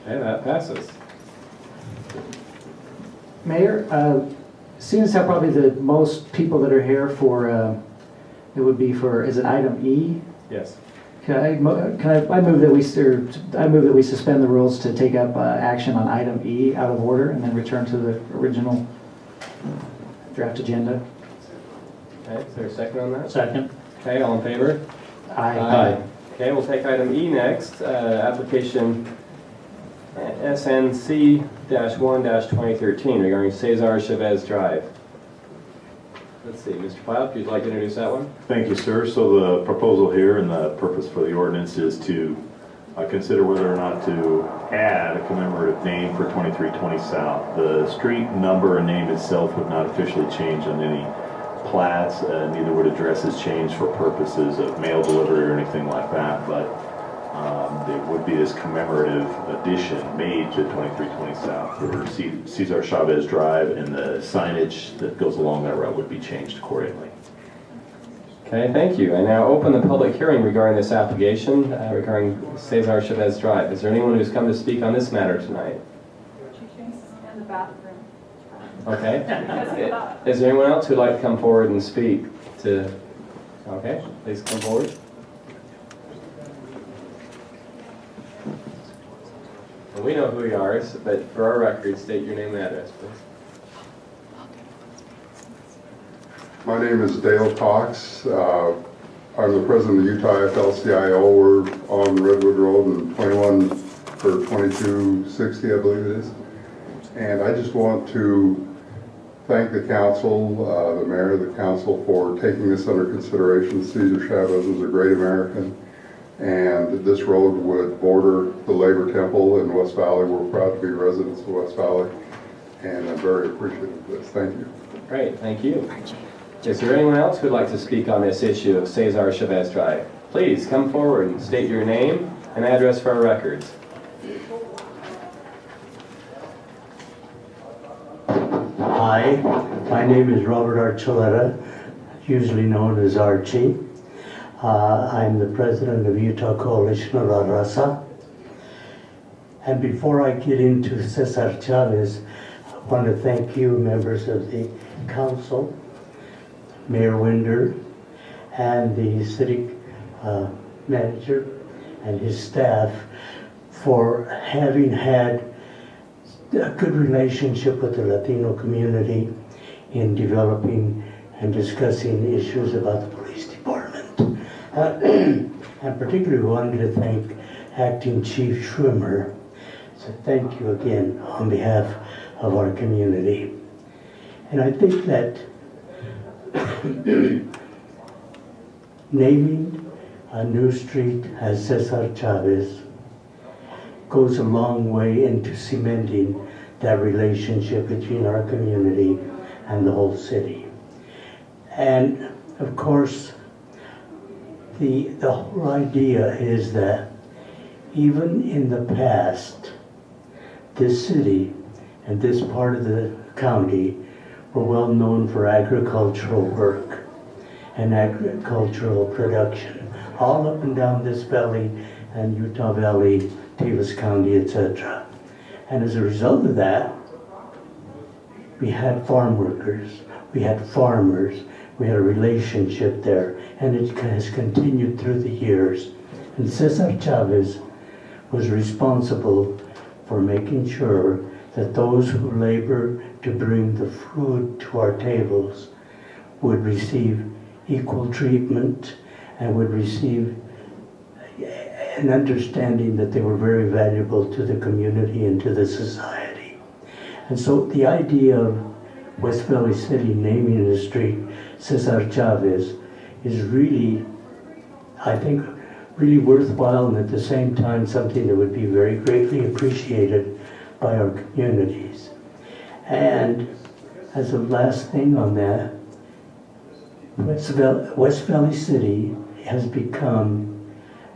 Okay, that passes. Mayor, seeing as how probably the most people that are here for, it would be for, is it item E? Yes. I move that we suspend the rules to take up action on item E out of order and then return to the original draft agenda. Okay, is there a second on that? Second. Okay, all in favor? Aye. Okay, we'll take item E next, application SNC-1-2013 regarding Cesar Chavez Drive. Let's see, Mr. Pyle, if you'd like to introduce that one? Thank you, sir. So the proposal here and the purpose for the ordinance is to consider whether or not to add a commemorative name for 2320 South. The street number and name itself would not officially change on any plats, neither would addresses change for purposes of mail delivery or anything like that, but there would be this commemorative addition made to 2320 South for Cesar Chavez Drive, and the signage that goes along that route would be changed accordingly. Okay, thank you. I now open the public hearing regarding this application regarding Cesar Chavez Drive. Is there anyone who's come to speak on this matter tonight? In the bathroom. Okay. Is there anyone else who'd like to come forward and speak to? Okay, please come forward. Well, we know who you are, but for our record, state your name and address, please. My name is Dale Cox. I'm the president of Utah FL-CIO. We're on Redwood Road and 2260, I believe it is. And I just want to thank the council, the mayor, the council for taking this under consideration. Cesar Chavez was a great American, and this road would border the Labor Temple in West Valley. We're proud to be residents of West Valley, and I'm very appreciative of this. Thank you. Great, thank you. Is there anyone else who'd like to speak on this issue of Cesar Chavez Drive? Please come forward and state your name and address for our records. Hi, my name is Robert Archuleta, usually known as Archie. I'm the president of Utah Coalition of La Raza. And before I get into Cesar Chavez, I want to thank you, members of the council, Mayor Winder, and the city manager and his staff for having had a good relationship with the Latino community in developing and discussing issues about the police department. And particularly wanted to thank Acting Chief Schwimmer. So thank you again on behalf of our community. And I think that naming a new street as Cesar Chavez goes a long way into cementing that relationship between our community and the whole city. And of course, the whole idea is that even in the past, this city and this part of the county were well known for agricultural work and agricultural production, all up and down this valley and Utah Valley, Davis County, etc. And as a result of that, we had farm workers, we had farmers, we had a relationship there, and it has continued through the years. And Cesar Chavez was responsible for making sure that those who labor to bring the food to our tables would receive equal treatment and would receive an understanding that they were very valuable to the community and to the society. And so the idea of West Valley City naming the street Cesar Chavez is really, I think, really worthwhile, and at the same time something that would be very greatly appreciated by our communities. And as a last thing on that, West Valley City has become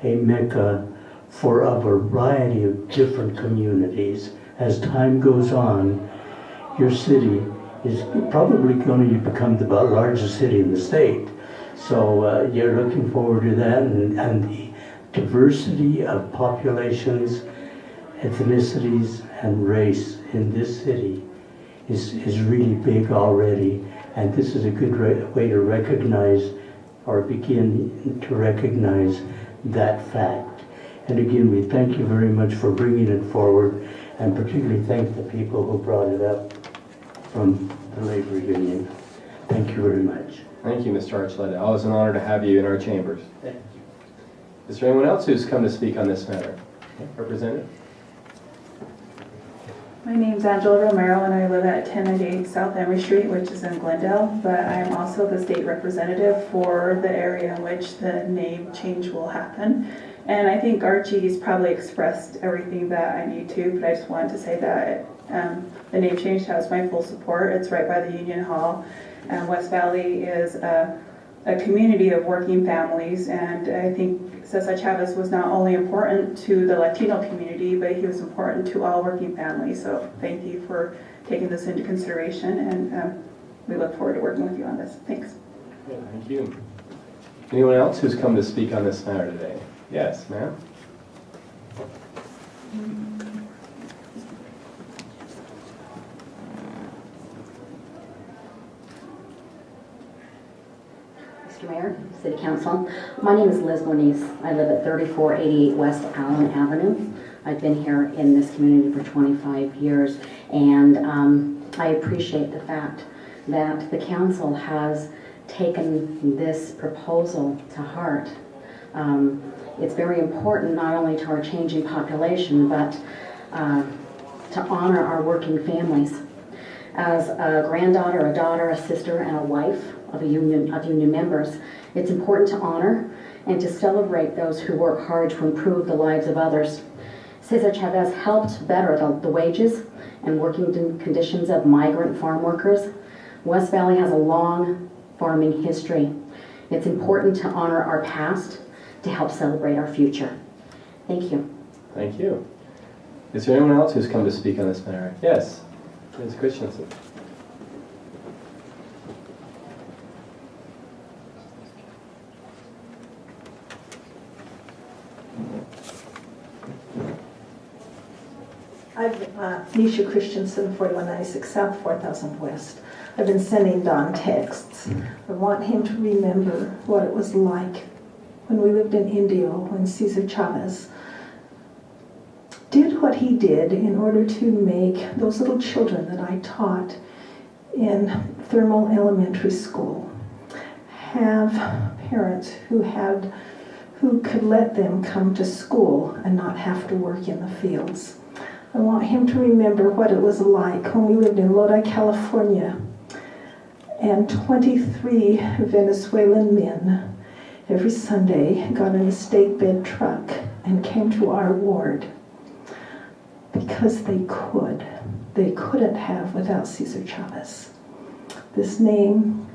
a mecca for a variety of different communities. As time goes on, your city is probably going to become the largest city in the state. So you're looking forward to that, and the diversity of populations, ethnicities, and race in this city is really big already. And this is a good way to recognize, or begin to recognize, that fact. And again, we thank you very much for bringing it forward, and particularly thank the people who brought it up from the labor union. Thank you very much. Thank you, Mr. Archuleta. Always an honor to have you in our chambers. Thank you. Is there anyone else who's come to speak on this matter? Okay, Representative? My name's Angela Romero, and I live at 1098 South Emory Street, which is in Glendale, but I am also the state representative for the area in which the name change will happen. And I think Archie's probably expressed everything that I need to, but I just wanted to say that the name change has my full support. It's right by the Union Hall. West Valley is a community of working families, and I think Cesar Chavez was not only important to the Latino community, but he was important to all working families. So thank you for taking this into consideration, and we look forward to working with you on this. Thanks. Yeah, thank you. Anyone else who's come to speak on this matter today? Yes, ma'am. Mr. Mayor, City Council. My name is Liz Moniz. I live at 3488 West Allen Avenue. I've been here in this community for 25 years, and I appreciate the fact that the council has taken this proposal to heart. It's very important not only to our changing population, but to honor our working families. As a granddaughter, a daughter, a sister, and a wife of union members, it's important to honor and to celebrate those who work hard to improve the lives of others. Cesar Chavez helped better the wages and working conditions of migrant farm workers. West Valley has a long farming history. It's important to honor our past to help celebrate our future. Thank you. Thank you. Is there anyone else who's come to speak on this matter? Yes, Ms. Christensen. I'm Nisha Christensen, 4196 South, 4000 West. I've been sending Don texts. I want him to remember what it was like when we lived in Indio, when Cesar Chavez did what he did in order to make those little children that I taught in Thermal Elementary School have parents who could let them come to school and not have to work in the fields. I want him to remember what it was like when we lived in Lodi, California, and 23 Venezuelan men every Sunday got in a state bed truck and came to our ward because they could. They couldn't have without Cesar Chavez. This name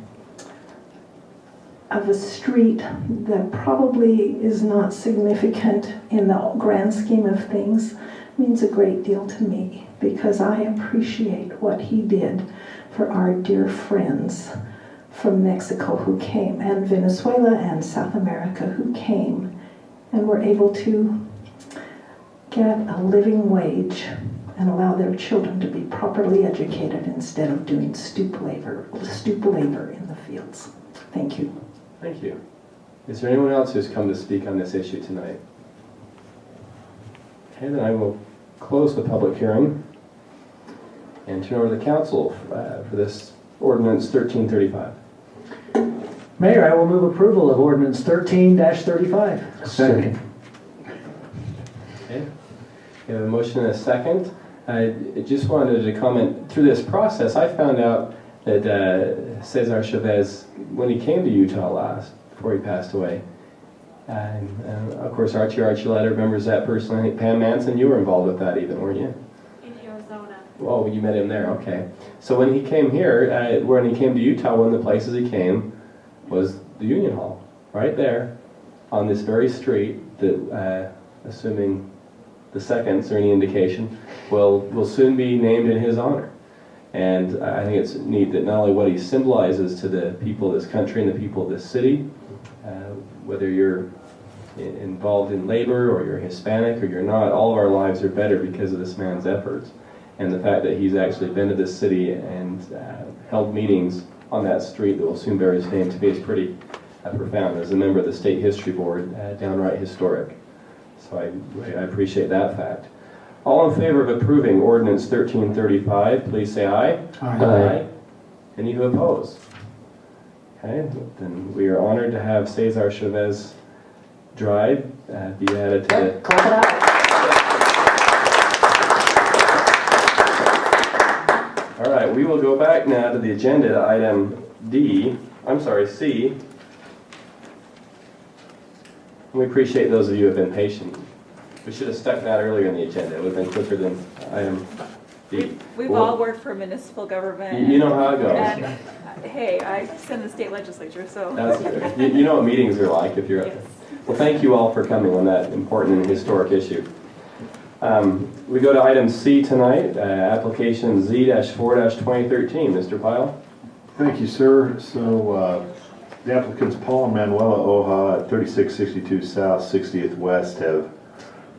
of a street that probably is not significant in the grand scheme of things means a great deal to me, because I appreciate what he did for our dear friends from Mexico who came, and Venezuela and South America who came and were able to get a living wage and allow their children to be properly educated instead of doing stoop labor in the fields. Thank you. Thank you. Is there anyone else who's come to speak on this issue tonight? Okay, then I will close the public hearing and turn over to the council for this ordinance 1335. Mayor, I will move approval of ordinance 13-35. Second. Okay. We have a motion and a second. I just wanted to comment, through this process, I found out that Cesar Chavez, when he came to Utah last, before he passed away, and of course Archie Archuleta remembers that personally. I think Pam Manson, you were involved with that even, weren't you? In Arizona. Oh, you met him there, okay. So when he came here, when he came to Utah, one of the places he came was the Union Hall, right there, on this very street that, assuming the seconds are any indication, will soon be named in his honor. And I think it's neat that not only what he symbolizes to the people of this country and the people of this city, whether you're involved in labor or you're Hispanic or you're not, all of our lives are better because of this man's efforts. And the fact that he's actually been to this city and held meetings on that street that will soon bear his name, to me is pretty profound. As a member of the State History Board, downright historic. So I appreciate that fact. All in favor of approving ordinance 1335, please say aye. Aye. Any who oppose? Okay, then we are honored to have Cesar Chavez Drive be added to the... Clap it out. All right, we will go back now to the agenda, item C. We appreciate those of you who have been patient. We should have stuck that earlier in the agenda. It would have been quicker than item D. We've all worked for municipal government. You know how it goes. And, hey, I sit in the state legislature, so. That's good. You know what meetings are like if you're... Yes. Well, thank you all for coming on that important and historic issue. We go to item C tonight, application Z-4-2013. Mr. Pyle? Thank you, sir. So the applicants Paul and Manuela Oja at 3662 South, 60th West have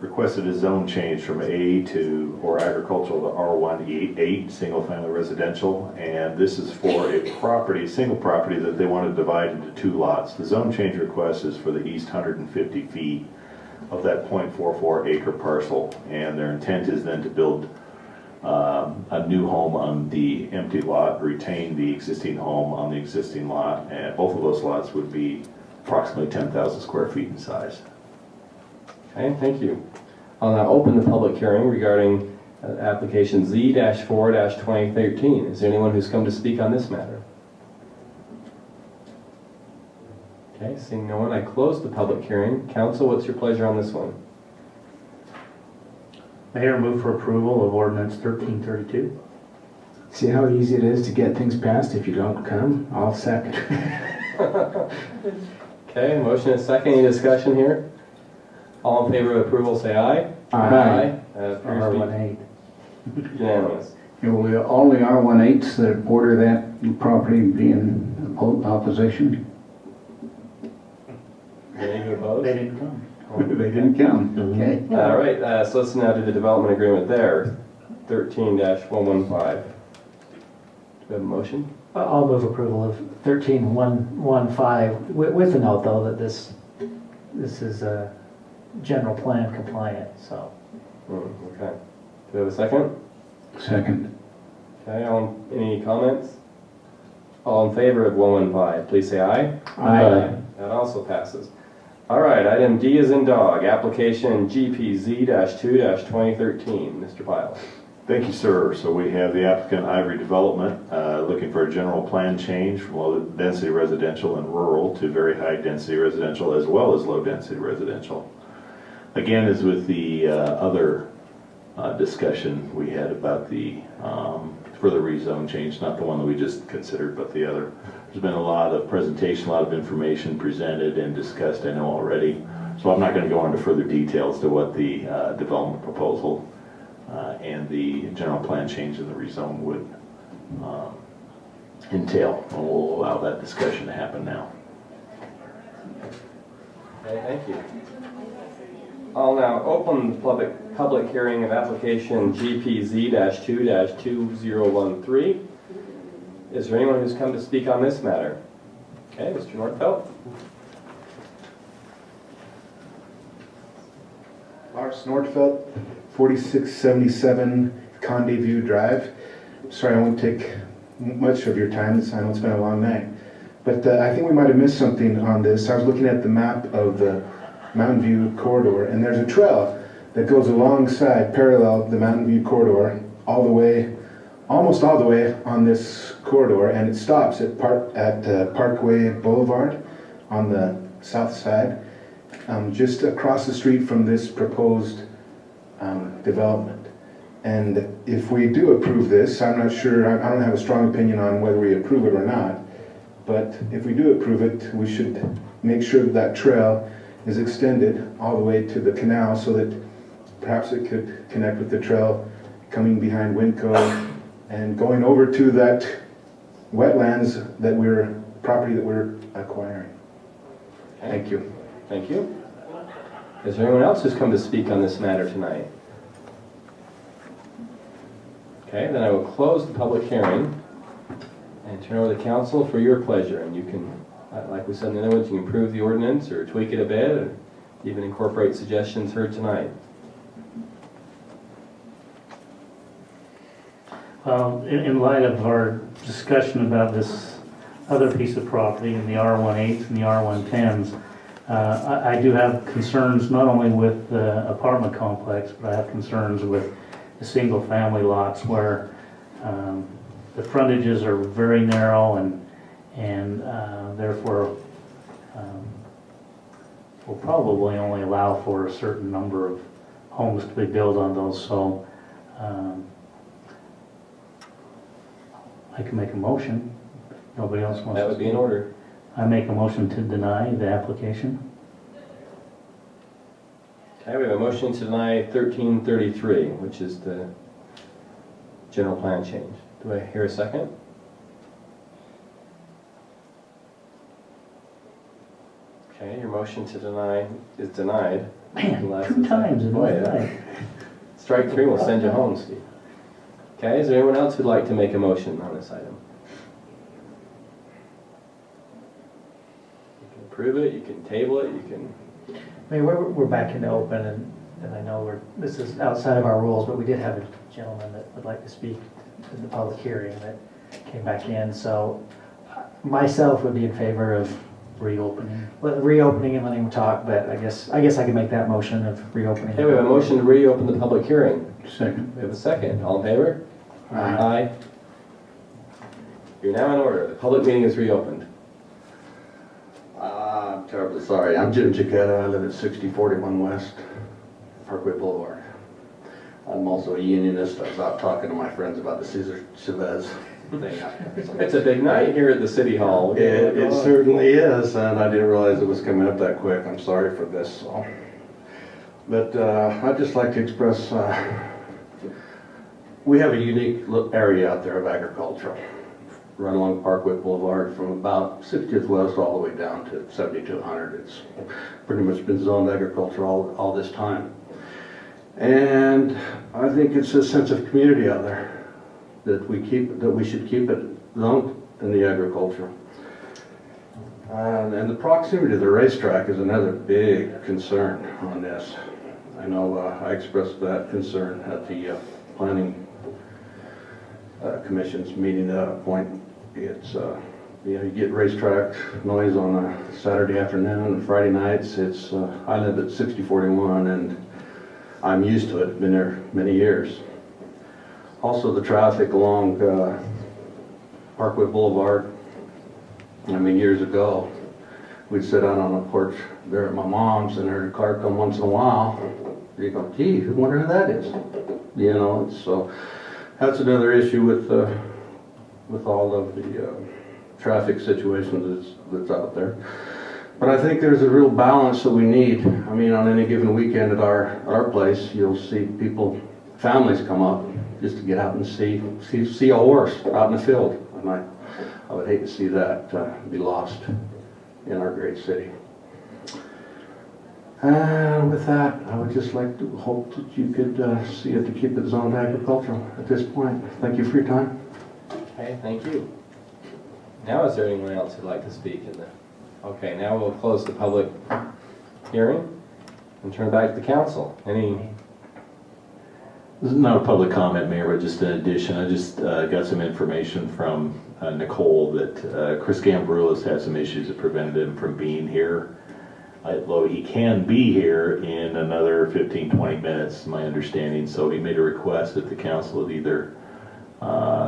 requested a zone change from A to, or agricultural to R1-8, single-family residential, and this is for a property, single property that they want to divide into 2 lots. The zone change request is for the east 150 feet of that .44 acre parcel, and their intent is then to build a new home on the empty lot, retain the existing home on the existing lot, and both of those lots would be approximately 10,000 square feet in size. Okay, thank you. I'll now open the public hearing regarding application Z-4-2013. Is there anyone who's come to speak on this matter? Okay, seeing no one, I close the public hearing. Council, what's your pleasure on this one? Mayor, move for approval of ordinance 1332. See how easy it is to get things passed if you don't come? I'll second. Okay, motion is second. Any discussion here? All in favor of approval, say aye. Aye. Appears to R18. be unanimous. Will all the R1-8s that border that property be in opposition? Any who oppose? They didn't come. They didn't come. Okay. All right, so let's now do the development agreement there, 13-115. Do we have a motion? I'll move approval of 13-115 with the note though that this is general plan compliant, so. Okay. Do we have a second? Second. Okay, any comments? All in favor of 115, please say aye. Aye. That also passes. All right, item D is in dog, application GPZ-2-2013. Mr. Pyle. Thank you, sir. So we have the applicant Ivory Development looking for a general plan change from low density residential and rural to very high density residential as well as low density residential. Again, as with the other discussion we had about the further rezone change, not the one that we just considered, but the other. There's been a lot of presentation, a lot of information presented and discussed, I know already. So I'm not going to go into further details to what the development proposal and the general plan change in the rezone would entail. And we'll allow that discussion to happen now. Okay, thank you. I'll now open the public hearing of application GPZ-2-2013. Is there anyone who's come to speak on this matter? Okay, Mr. Nordfeld. Lars Nordfeld, 4677 Conde View Drive. Sorry, I won't take much of your time. I know it's been a long night. But I think we might have missed something on this. I was looking at the map of the Mountain View corridor, and there's a trail that goes alongside, parallel the Mountain View corridor, all the way, almost all the way on this corridor, and it stops at Parkway Boulevard on the south side, just across the street from this proposed development. And if we do approve this, I'm not sure, I don't have a strong opinion on whether we approve it or not, but if we do approve it, we should make sure that that trail is extended all the way to the canal so that perhaps it could connect with the trail coming behind Winco and going over to that wetlands property that we're acquiring. Okay. Thank you. Thank you. Is there anyone else who's come to speak on this matter tonight? Okay, then I will close the public hearing and turn over to council for your pleasure. And you can, like we said in the other ones, you can improve the ordinance or tweak it a bit or even incorporate suggestions heard tonight. Well, in light of our discussion about this other piece of property in the R18s and the R110s, I do have concerns not only with the apartment complex, but I have concerns with the single family lots where the frontages are very narrow and therefore will probably only allow for a certain number of homes to be built on those. So I can make a motion. Nobody else wants to. That would be in order. I make a motion to deny the application. Okay, we have a motion to deny 1333, which is the general plan change. Do I hear a second? Okay, your motion to deny is denied. Man, Unless 2 it's- times in Boy, one night. Strike 3, we'll send you home, Steve. Okay, is there anyone else who'd like to make a motion on this item? You can approve it, you can table it, you can... I mean, we're back into open, and I know this is outside of our rules, but we did have a gentleman that would like to speak in the public hearing that came back in, so myself would be in favor of reopening and letting him talk, but I guess I can make that motion of reopening. Okay, we have a motion to reopen the public hearing. Second. We have a second. All in favor? Aye. You're now in order. The public meeting is reopened. I'm terribly sorry. I'm Jim Chiquetta. I live at 6041 West Parkway Boulevard. I'm also a unionist. I was out talking to my friends about the Cesar Chavez thing. It's a big night here at the City Hall. It certainly is, and I didn't realize it was coming up that quick. I'm sorry for this. But I'd just like to express, we have a unique area out there of agriculture. Run along Parkway Boulevard from about 60th West all the way down to 7200. It's pretty much been zoned agriculture all this time. And I think it's a sense of community out there that we should keep it zoned in the agriculture. And the proximity to the racetrack is another big concern on this. I know I expressed that concern at the planning commission's meeting at a point. It's you get racetrack noise on a Saturday afternoon and Friday nights. It's I live at 6041 and I'm used to it. Been there many years. Also, the traffic along Parkway Boulevard. I mean, years ago, we'd sit out on the porch there at my mom's, and there'd a car come once in a while. You go, gee, I wonder who that is. You know, so that's another issue with all of the traffic situations that's out there. But I think there's a real balance that we need. I mean, on any given weekend at our place, you'll see families come up just to get out and see a horse out in the field. And I would hate to see that be lost in our great city. And with that, I would just like to hope that you could see it to keep it zoned agricultural at this point. Thank you for your time. Okay, thank you. Now is there anyone else who'd like to speak in the... Okay, now we'll close the public hearing and turn back to the council. This is not a public comment, Mayor, but just an addition. I just got some information from Nicole that Chris Gambroulis had some issues that prevented him from being here. Although he can be here in another 15-20 minutes, my understanding. So he made a request that the council would either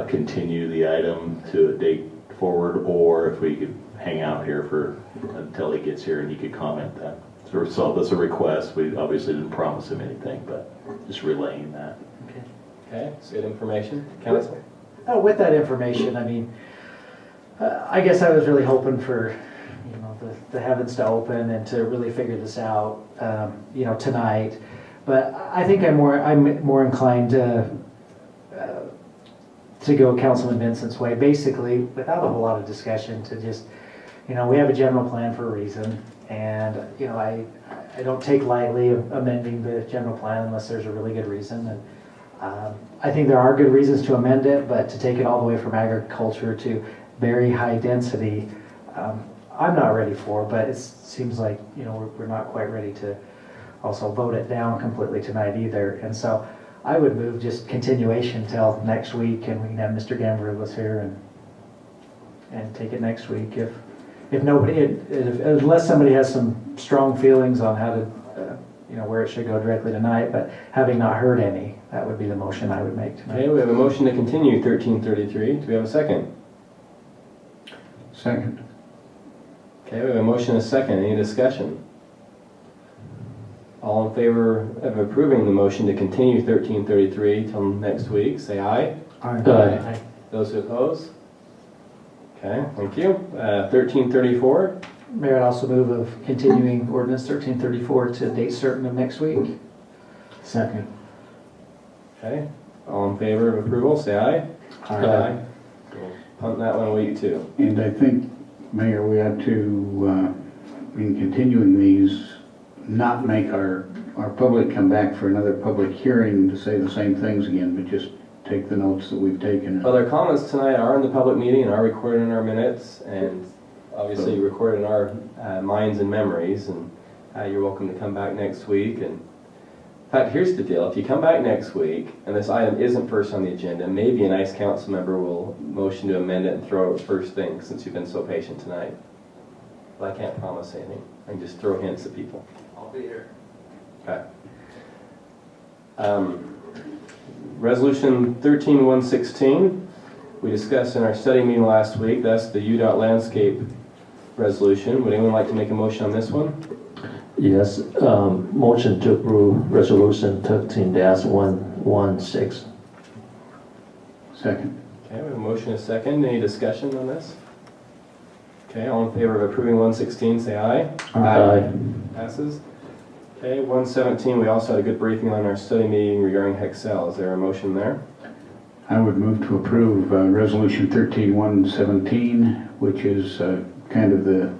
continue the item to a date forward, or if we could hang out here until he gets here and he could comment that. So that's a request. We obviously didn't promise him anything, but just relaying that. Okay, it's good information. Council? With that information, I mean, I guess I was really hoping for, the heavens to open and to really figure this out, tonight. But I think I'm more inclined to go Councilman Vincent's way, basically without a whole lot of discussion, to just, we have a general plan for a reason, and I don't take lightly amending the general plan unless there's a really good reason. And I think there are good reasons to amend it, but to take it all the way from agriculture to very high density, I'm not ready for. But it seems like we're not quite ready to also vote it down completely tonight either. And so I would move just continuation till next week, and we can have Mr. Gambroulis here and take it next week if nobody, unless somebody has some strong feelings on how to, where it should go directly tonight. But having not heard any, that would be the motion I would make tonight. Okay, we have a motion to continue 1333. Do we have a second? Second. Okay, we have a motion and a second. Any discussion? All in favor of approving the motion to continue 1333 till next week, say aye. Aye. Aye. Those who oppose? Okay, thank you. 1334. Mayor, I'd also move of continuing ordinance 1334 to date certain of next week. Second. Okay, all in favor of approval, say aye. Aye. We'll punt that one a week too. And I think, Mayor, we ought to in continuing these, not make our public come back for another public hearing to say the same things again, but just take the notes that we've taken. Well, their comments tonight are in the public meeting and are recorded in our minutes, and obviously recorded in our minds and memories, and you're welcome to come back next week. And in fact, here's the deal. If you come back next week and this item isn't first on the agenda, maybe a nice council member will motion to amend it and throw it first thing, since you've been so patient tonight. But I can't promise anything. I can just throw hints at people. I'll be here. Okay. Resolution 13-116, we discussed in our study meeting last week. That's the UDOT landscape resolution. Would anyone like to make a motion on this one? Yes, motion to approve resolution 13-116. Second. Okay, we have a motion and a second. Any discussion on this? Okay, all in favor of approving 116, say aye. Aye. Passes. Okay, 117, we also had a good briefing on our study meeting regarding Hexel. Is there a motion there? I would move to approve Resolution 13-117, which is kind of the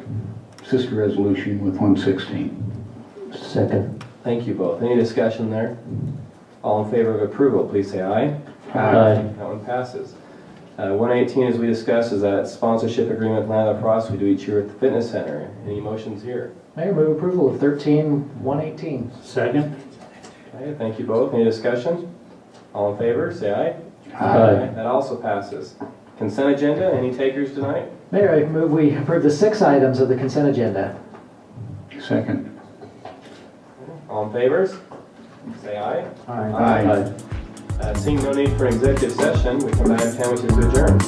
sister resolution with 116. Second. Thank you both. Any discussion there? All in favor of approval, please say aye. Aye. That one passes. 118, as we discussed, is that sponsorship agreement with Land Lacrosse we do each year at the fitness center. Any motions here? Mayor, move approval of 13-118. Second. Okay, thank you both. Any discussion? All in favor, say aye. Aye. That also passes. Consent agenda, any takers tonight? Mayor, I move we approve the 6 items of the consent agenda. Second. All in favors? Say aye. Aye. Seeing no need for an executive session, we come back to adjourn.